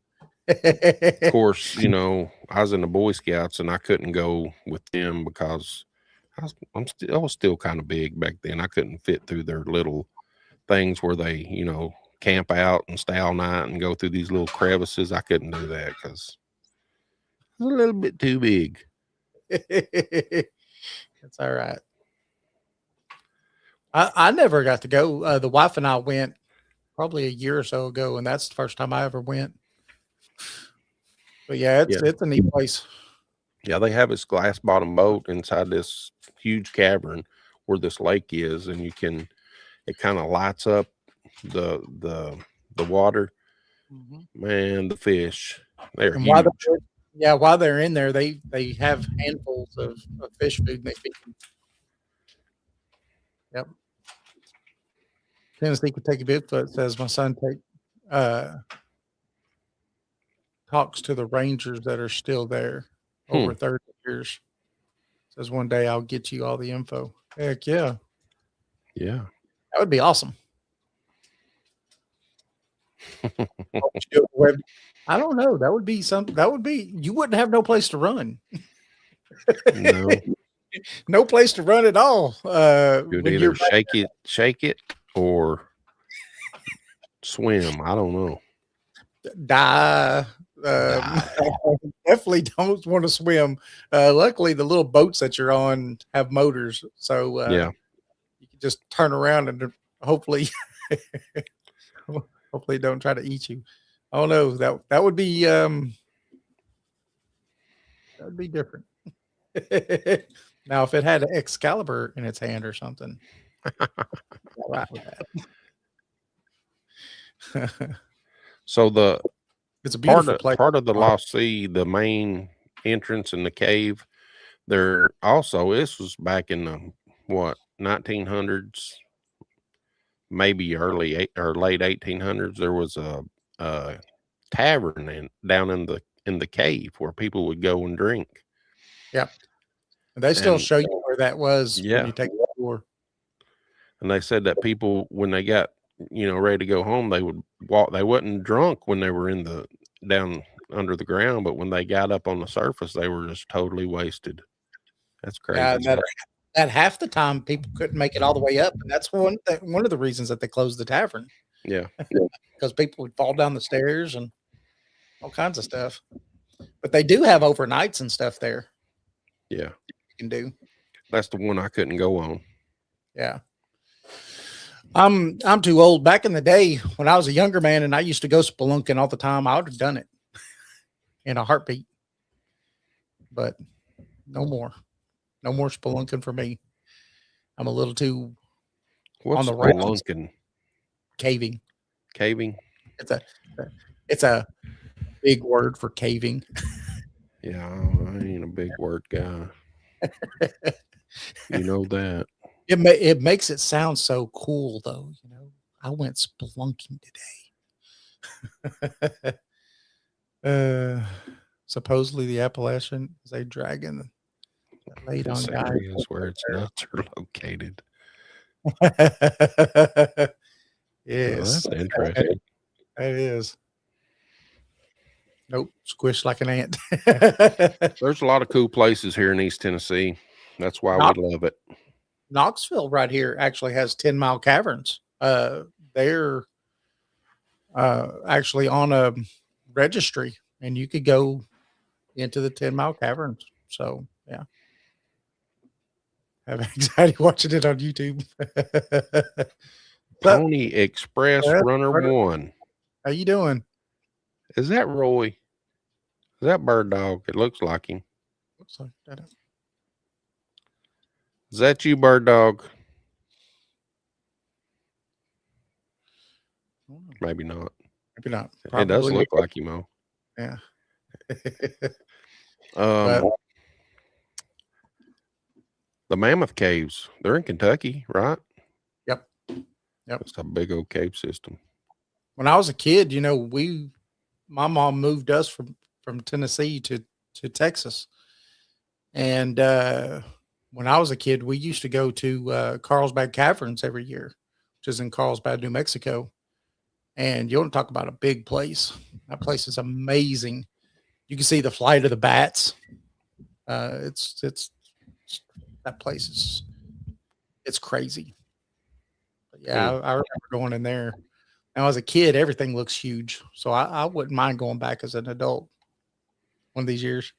Of course, I was in the Boy Scouts and I couldn't go with them because I was still kind of big back then. I couldn't fit through their little things where they, camp out and stay all night and go through these little crevices. I couldn't do that because it was a little bit too big. That's all right. I never got to go. The wife and I went probably a year or so ago, and that's the first time I ever went. But yeah, it's a neat place. Yeah, they have this glass bottom boat inside this huge cavern where this lake is, and it kind of lights up the water. Man, the fish, they're And huge. while they're in there, they have handfuls of fish food and they feed them. Yep. Tennessee Kentucky Bigfoot says my son talks to the rangers that are still there over 30 years. Says one day I'll get you all the info. Heck yeah. Yeah. That would be awesome. I don't know. That would be you wouldn't have no place to run. No. No place to run at all. You'd either shake it or swim. I don't know. Die. Definitely don't want to swim. Luckily, the little boats that you're on have motors, so yeah, you can just turn around and hopefully don't try to eat you. Oh no, that would be different. Now, if it had an Excalibur in its hand or something, right with that. So it's a beautiful place. Part of the Lost Sea, the main entrance in the cave. There also, this was back in the 1900s, maybe early or late 1800s. There was a tavern down in the cave where people would go and drink. Yep. And they still show you where that was when you take the tour. And they said that people, when they got ready to go home, they would walk. They wasn't drunk when they were down under the ground, but when they got up on the surface, they were just totally wasted. That's crazy. Yeah, that half the time people couldn't make it all the way up, and that's one of the reasons that they closed the tavern. Yeah, because people would fall down the stairs and all kinds of stuff. But they do have overnights and stuff there. Yeah, you can do. That's the one I couldn't go on. Yeah. I'm too old. Back in the day when I was a younger man and I used to go spelunking all the time, I would have done it in a heartbeat. But no more spelunking for me. I'm a little too on the spelunking? Caving. Caving. It's a big word for caving. Yeah, I ain't a big word guy. You know that. It makes it sound so cool, though. I went spelunking today. Supposedly the Appalachian is a dragon that laid on guys. Is where its nuts are located. Yes, that's interesting. It is. Nope, squished like an ant. There's a lot of cool places here in East Tennessee. That's why we love it. Knoxville right here actually has 10 Mile Caverns. They're actually on a registry, and you could go into the 10-mile caverns. So yeah, have anxiety watching it on YouTube. But, Pony Express Runner Carter, 1. how you doing? Is that Roy? Is that Bird Dog? It looks like him. Looks like that. Is that you, Bird Dog? Maybe not. Maybe not. It does look like him, though. Yeah. The Mammoth Caves, they're in Kentucky, right? Yep. It's a big old cave system. When I was a kid, my mom moved us from Tennessee to Texas. And when I was a kid, we used to go to Carlsbad Caverns every year, which is in Carlsbad, New Mexico. And you want to talk about a big place. That place is amazing. You can see the flight of the bats. It's that place it's crazy. But yeah, I remember going in there. Now, as a kid, everything looks huge. So I wouldn't mind going back as an adult one of these years.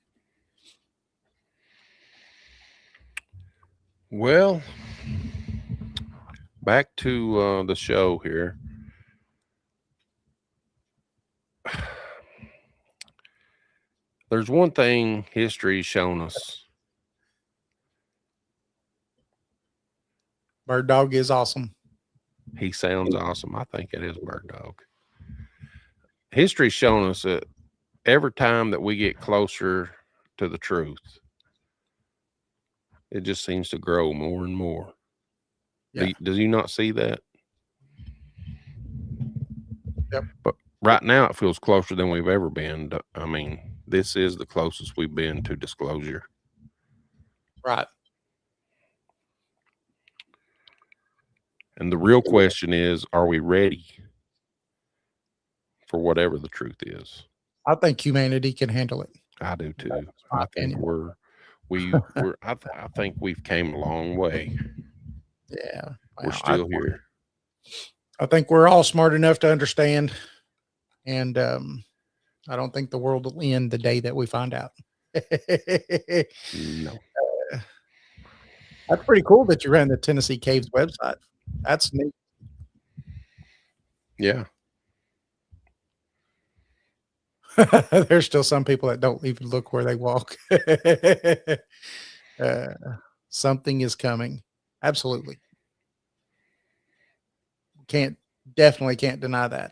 Well, back to the show here. There's one thing history's shown us. Bird Dog is awesome. He sounds awesome. I think it is Bird Dog. History's shown us that every time that we get closer to the truth, it just seems to grow more and more. Yeah. Does you not see that? Yep. But right now it feels closer than we've ever been. I mean, this is the closest we've been to disclosure. Right. And the real question is, are we ready for whatever the truth is? I think humanity can handle it. I do too. I think I think we've came a long way. Yeah. We're still here. I think we're all smart enough to understand. And I don't think the world will end the day that we find out. No. That's pretty cool that you ran the Tennessee Caves website. That's neat. Yeah. There's still some people that don't even look where they walk. Something is coming. Absolutely. Definitely can't deny that.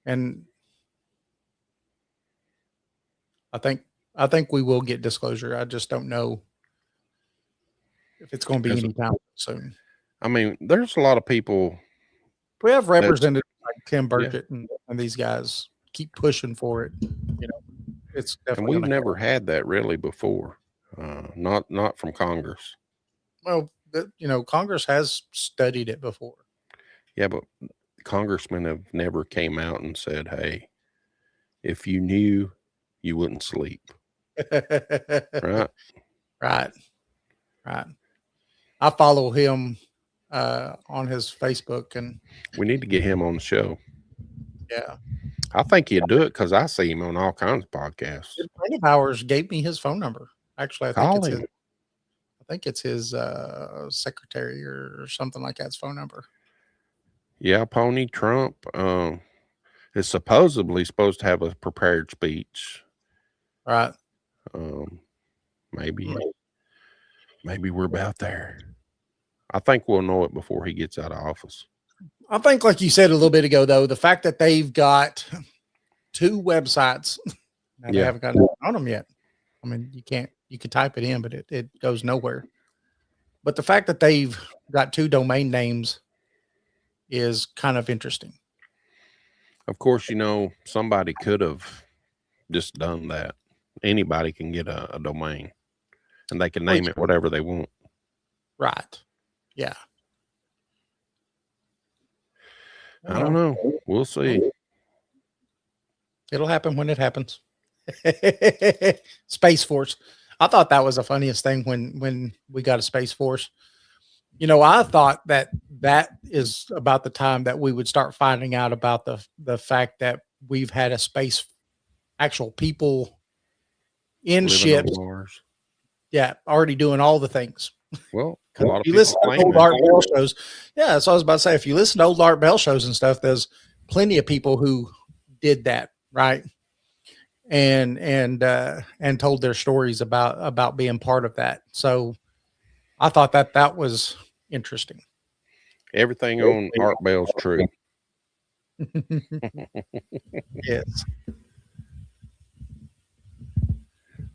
And I think we will get disclosure. I just don't know if it's going to be anytime soon. I mean, there's a lot of people. We have representatives like Tim Burkett and these guys keep pushing for it. It's definitely. And we've never had that really before. Not from Congress. Well, Congress has studied it before. Yeah, but congressmen have never came out and said, "Hey, if you knew, you wouldn't sleep." Right. Right. I follow him on his Facebook, and we need to get him on the show. Yeah, I think he'd do it because I see him on all kinds of podcasts. A friend of ours gave me his phone number. Actually, I think it's his secretary or something like that's phone number. Yeah, Pony Trump is supposedly supposed to have a prepared speech. Right. Maybe we're about there. I think we'll know it before he gets out of office. I think, like you said a little bit ago, though, the fact that they've got 2 websites, they haven't got on them yet. I mean, you could type it in, but it goes nowhere. But the fact that they've got 2 domain names is kind of interesting. Of course, somebody could have just done that. Anybody can get a domain, and they can name it whatever they want. Right. Yeah. I don't know. We'll see. It'll happen when it happens. Space Force. I thought that was the funniest thing when we got a Space Force. I thought that is about the time that we would start finding out about the fact that we've had a space, actual people in Living on ships, Mars. yeah, already doing all the things. Well, a 'Cause lot if of you people listen to claim old that. Art Bell shows, yeah, so I was about to say, if you listen to old Art Bell shows and stuff, there's plenty of people who did that, right? And told their stories about being part of that. So I thought that was interesting. Everything on Art Bell's true. Yes.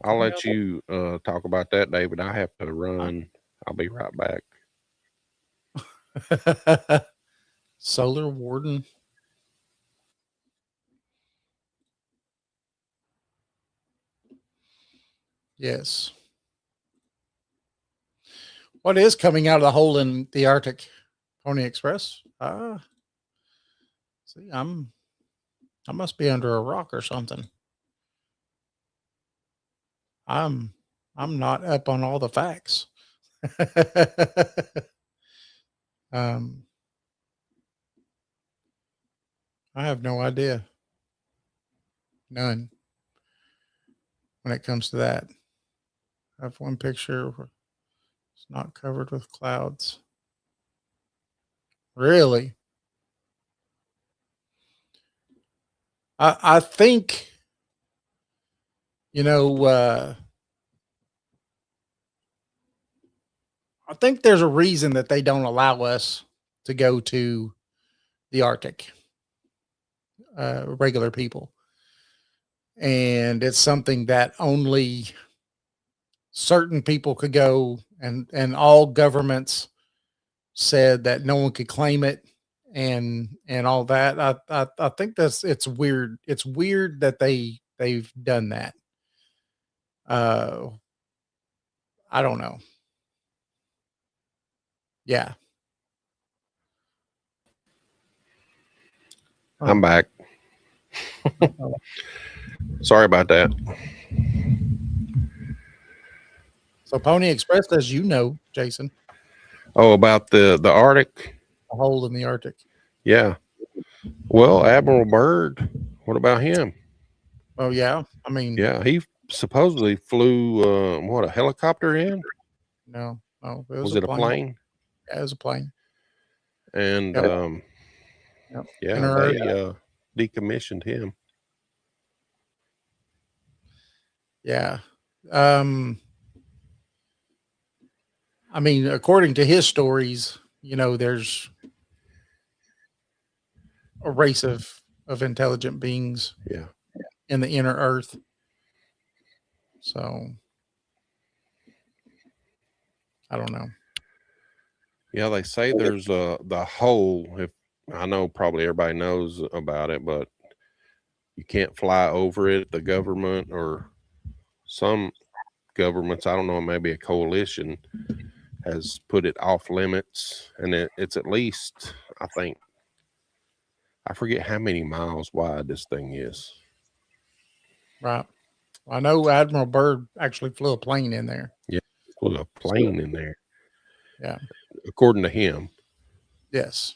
I'll let you talk about that, David. I have to run. I'll be right back. Solar Warden. Yes. What is coming out of the hole in the Arctic? Pony Express? See, I must be under a rock or something. I'm not up on all the facts. um, I have no idea. None. When it comes to that, I have one picture where it's not covered with clouds. Really? I think, I think there's a reason that they don't allow us to go to the Arctic, regular people. And it's something that only certain people could go, and all governments said that no one could claim it, and all that. I think it's weird. It's weird that they've done that. Uh I don't know. Yeah. I'm back. Sorry about that. So Pony Express, as you know, Jason, Oh, about the Arctic? a hole in the Arctic. Yeah. Well, Admiral Byrd, what about him? Oh yeah. I mean, Yeah, he supposedly flew a helicopter in? no, it Was was a it a plane. plane? Yeah, it was a plane. And Yep. Yep. yeah, they decommissioned him. Yeah. I mean, according to his stories, there's a race of intelligent beings Yeah. in the inner earth. So I don't know. Yeah, they say there's the hole. If I know, probably everybody knows about it, but you can't fly over it. The government or some governments, I don't know, maybe a coalition has put it off limits, and it's at least, I think, I forget how many miles wide this thing is. Right. I know Admiral Byrd actually flew a plane in there. Yeah, flew a plane in there. Yeah. According to him. Yes.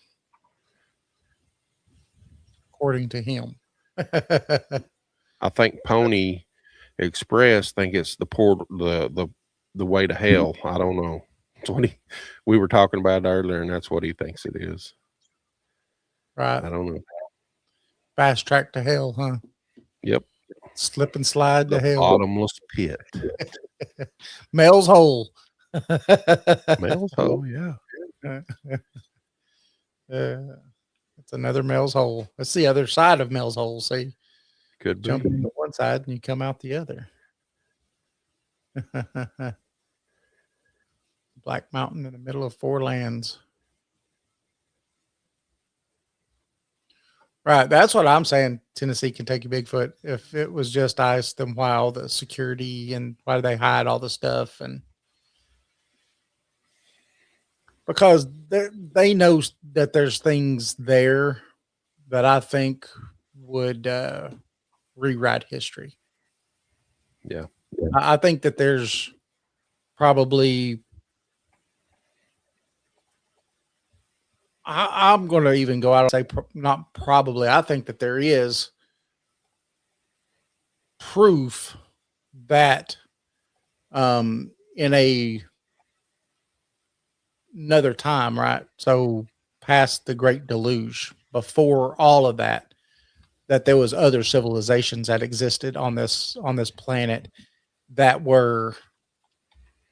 According to him. I think Pony Express think it's the way to hell. I don't know. That's what we were talking about earlier, and that's what he thinks it is. Right. I don't know. Fast track to hell, huh? Yep. Slip and slide to hell. Bottomless pit. Mel's hole. Mel's hole, yeah. It's another Mel's hole. That's the other side of Mel's hole. See, Could be. jump into one side and you come out the other. Black Mountain in the middle of four lands. Right. That's what I'm saying. Tennessee, Kentucky, Bigfoot. If it was just ice, then why all the security and why do they hide all the stuff? And because they know that there's things there that I think would rewrite history. Yeah. I think that there's probably I'm going to even go out and say not probably. I think that there is proof that in another time, right? So past the Great Deluge, before all of that, that there was other civilizations that existed on this planet that were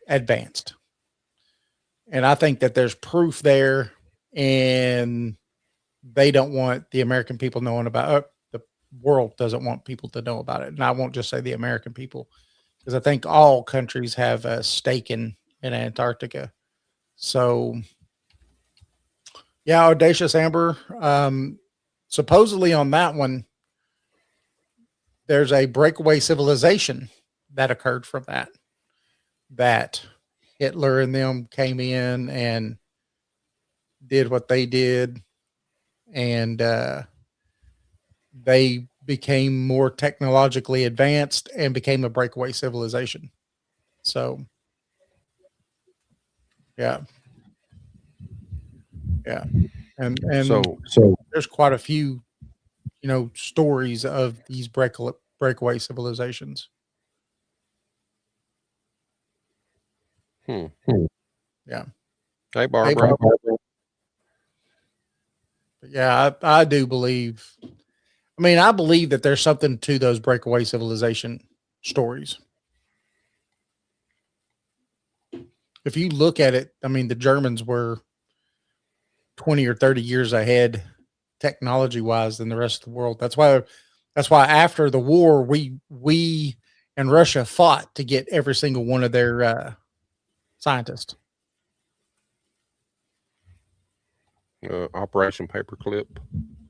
advanced. And I think that there's proof there, and they don't want the American people knowing about the world doesn't want people to know about it. And I won't just say the American people, because I think all countries have a stake in Antarctica. So yeah, Audacious Amber. Supposedly on that one, there's a breakaway civilization that occurred from that Hitler and them came in and did what they did, and they became more technologically advanced and became a breakaway civilization. So yeah, and So there's quite a few, stories of these breakaway civilizations. Hmm. Yeah. Hey, Barbara. But yeah, I do believe. I mean, I believe that there's something to those breakaway civilization stories. If you look at it, I mean, the Germans were 20 or 30 years ahead technology wise than the rest of the world. That's why after the war, we and Russia fought to get every single one of their scientists. Operation Paperclip.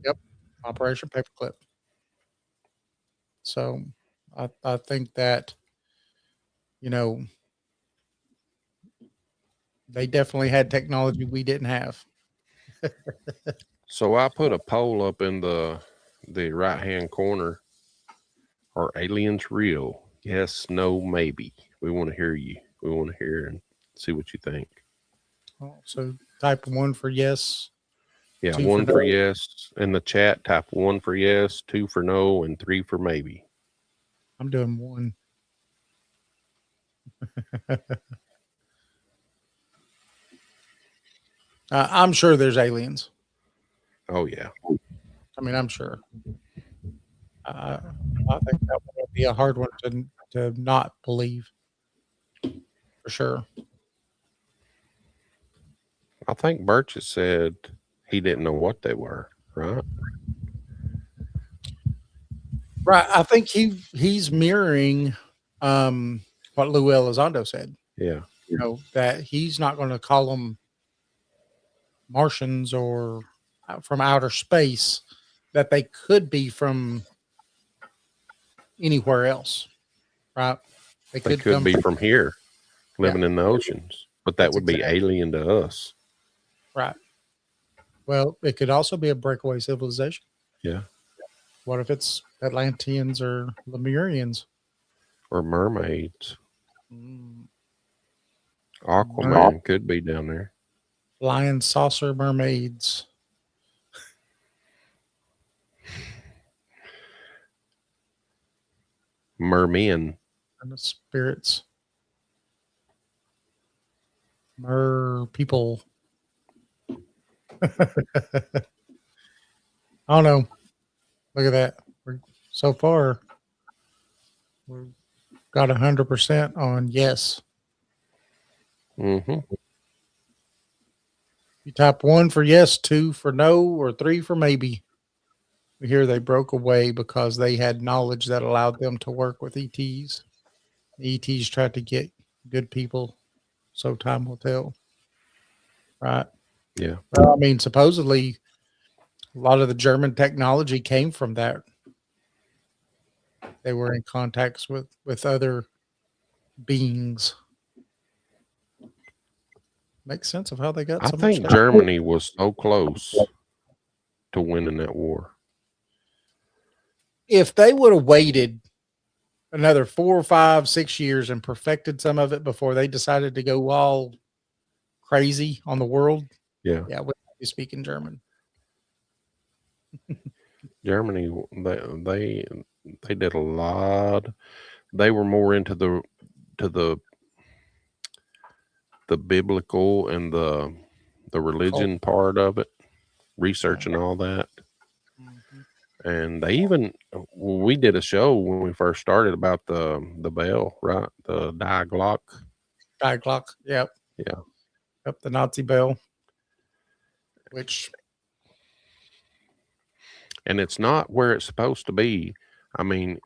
Yep. Operation Paperclip. So I think that, they definitely had technology we didn't have. So I put a poll up in the right hand corner. Are aliens real? Yes, no, maybe. We want to hear you. We want to hear and see what you think. So type 1 for yes. Yeah, 2 1 for for no. yes. In the chat, type 1 for yes, 2 for no, and 3 for maybe. I'm doing 1. I'm sure there's aliens. Oh, yeah. I mean, I'm sure. I think that would be a hard one to not believe, for sure. I think Birch has said he didn't know what they were, right? Right. I think he's mirroring what Lou Elizondo said. Yeah. That he's not going to call them Martians or from outer space, that they could be from anywhere else, right? They could be from here, living in the oceans, but that would be alien to us. Right. Well, it could also be a breakaway civilization. Yeah. What if it's Atlanteans or Lemurians? Or mermaids. Aquaman could be down there. Flying saucer mermaids. Mermen. And the spirits. Mer people. I don't know. Look at that. So far, we've got 100% on yes. Mm-hmm. You type 1 for yes, 2 for no, or 3 for maybe. Here they broke away because they had knowledge that allowed them to work with ETs. The ETs tried to get good people, so time will tell. Right? Yeah. Well, I mean, supposedly a lot of the German technology came from that. They were in contacts with other beings. Makes sense of how they got I so think much. Germany was so close to winning that war. If they would have waited another 4, 5, 6 years and perfected some of it before they decided to go all crazy on the world, Yeah, we'd You speak in German. Germany, they did a lot. They were more into the biblical and the religion part of it, research and all that. Mhm. And they even we did a show when we first started about the bell, right? The Die Glock. Die Glock. Yep. Yeah. Yep. The Nazi bell, which And it's not where it's supposed to be. I mean,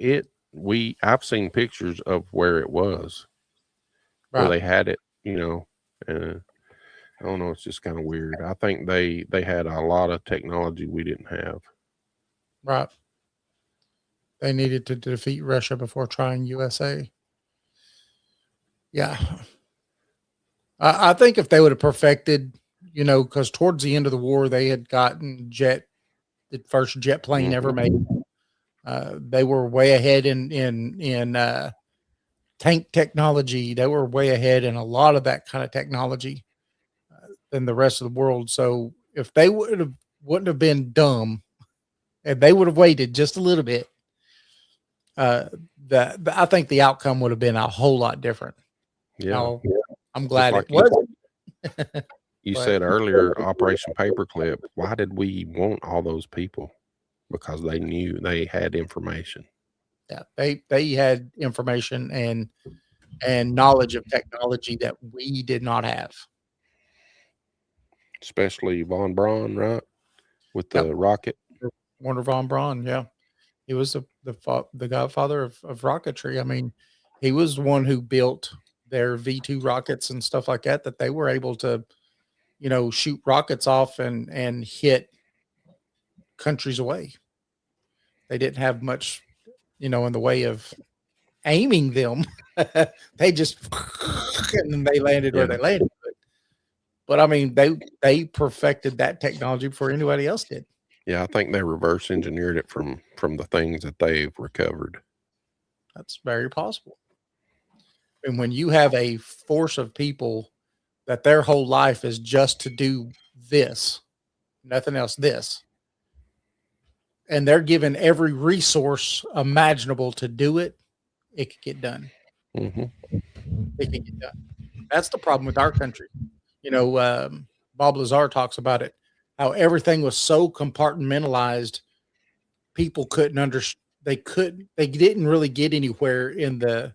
I've seen pictures of where it was, where right, they had it, and I don't know, it's just kind of weird. I think they had a lot of technology we didn't have. right. They needed to defeat Russia before trying USA. Yeah. I think if they would have perfected, because towards the end of the war, they had gotten the first jet plane ever made. They were way ahead in tank technology. They were way ahead in a lot of that kind of technology than the rest of the world. So if they wouldn't have been dumb, and they would have waited just a little bit, I think the outcome would have been a whole lot different. Yeah. Now, I'm Just glad like it wasn't. you But- said earlier, Operation Paperclip. Why did we want all those people? Because they knew they had information. Yeah, they had information and knowledge of technology that we did not have. Especially von Braun, right? With the Yep. rocket. Wernher von Braun, yeah, he was the godfather of rocketry. I mean, he was the one who built their V2 rockets and stuff like that. That they were able to, shoot rockets off and hit countries away. They didn't have much, in the way of aiming them. They just and then they landed where they landed. But I mean, they perfected that technology before anybody else did. Yeah, I think they reverse engineered it from the things that they've recovered. That's very possible. And when you have a force of people that their whole life is just to do this, nothing else, this, and they're given every resource imaginable to do it, it could get done. Mm-hmm. It can get done. That's the problem with our country. Bob Lazar talks about it, how everything was so compartmentalized, people couldn't understand. They didn't really get anywhere in the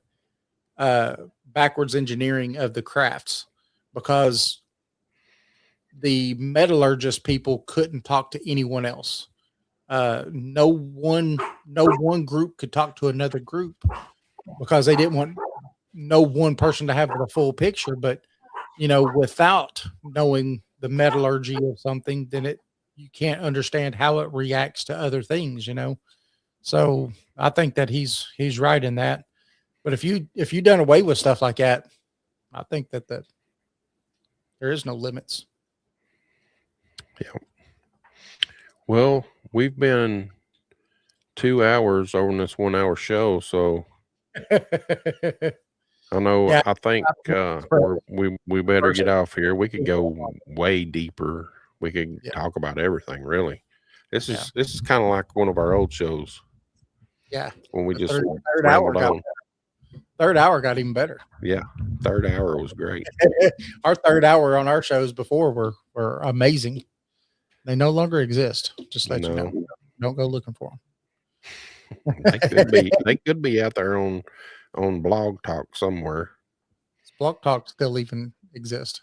backwards engineering of the crafts because the metallurgist people couldn't talk to anyone else. No one group could talk to another group because they didn't want no one person to have the full picture. But without knowing the metallurgy of something, then you can't understand how it reacts to other things. So I think that he's right in that. But if you done away with stuff like that, I think that there is no limits. Yeah. Well, we've been 2 hours over this 1 hour show, so I know. Yeah. I think we better get off here. We could go way deeper. We could talk about everything. Really, this is kind of like one of our old shows. Yeah, when we just third hour on. Third hour got even better. Yeah, third hour was great. Our third hour on our shows before were amazing. They no longer exist. Just let you know. Don't go looking for them. They could be out there on Blog Talk somewhere. Does Blog Talk still even exist?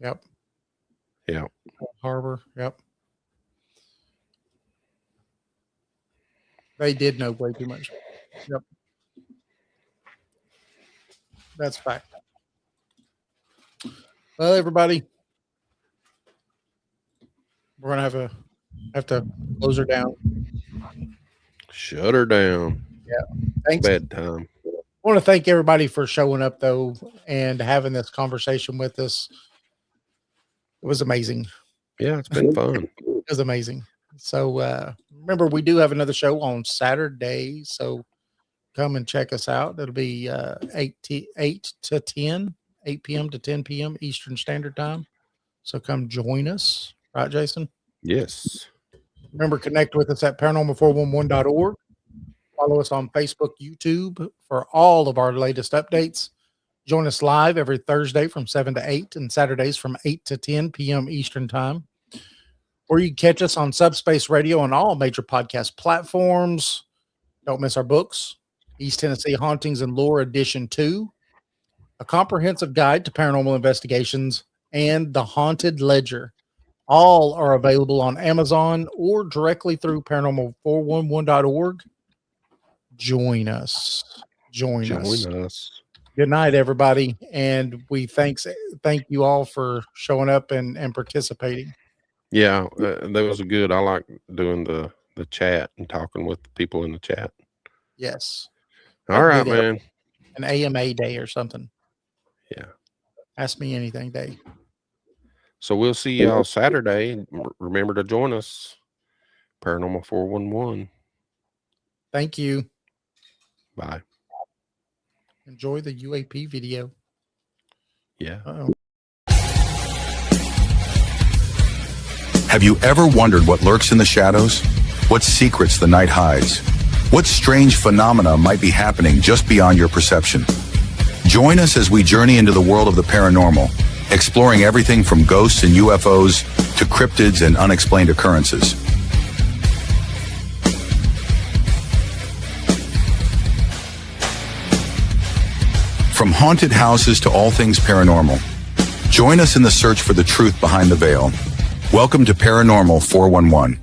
Yep. Yeah. Harbor. Yep. They did know way too much. Yep. That's fact. Well, everybody, we're gonna have to close her down. Shut her down. Yeah. Thanks. Bedtime. I want to thank everybody for showing up though and having this conversation with us. It was amazing. Yeah, it's been fun. It was amazing. So remember, we do have another show on Saturday. So come and check us out. It'll be 8 to 10, 8 p.m. to 10 p.m. Eastern Standard Time. So come join us. Right, Jason? Yes. Remember, connect with us at paranormal411.org. Follow us on Facebook, YouTube for all of our latest updates. Join us live every Thursday from 7 to 8 and Saturdays from 8 to 10 p.m. Eastern Time. Or you can catch us on Subspace Radio on all major podcast platforms. Don't miss our books, East Tennessee Hauntings and Lore Edition 2, A Comprehensive Guide to Paranormal Investigations, and The Haunted Ledger. All are available on Amazon or directly through paranormal411.org. Join us. Join us. Good night, everybody. And we thank you all for showing up and participating. Yeah, that was good. I like doing the chat and talking with people in the chat. Yes. All right, man. An AMA day or something. Yeah. Ask me anything day. So we'll see y'all Saturday. Remember to join us. Paranormal 411. Thank you. Bye. Enjoy the UAP video. Yeah. Uh-oh. Have you ever wondered what lurks in the shadows? What secrets the night hides? What strange phenomena might be happening just beyond your perception? Join us as we journey into the world of the paranormal, exploring everything from ghosts and UFOs to cryptids and unexplained occurrences. From haunted houses to all things paranormal, join us in the search for the truth behind the veil. Welcome to Paranormal 411.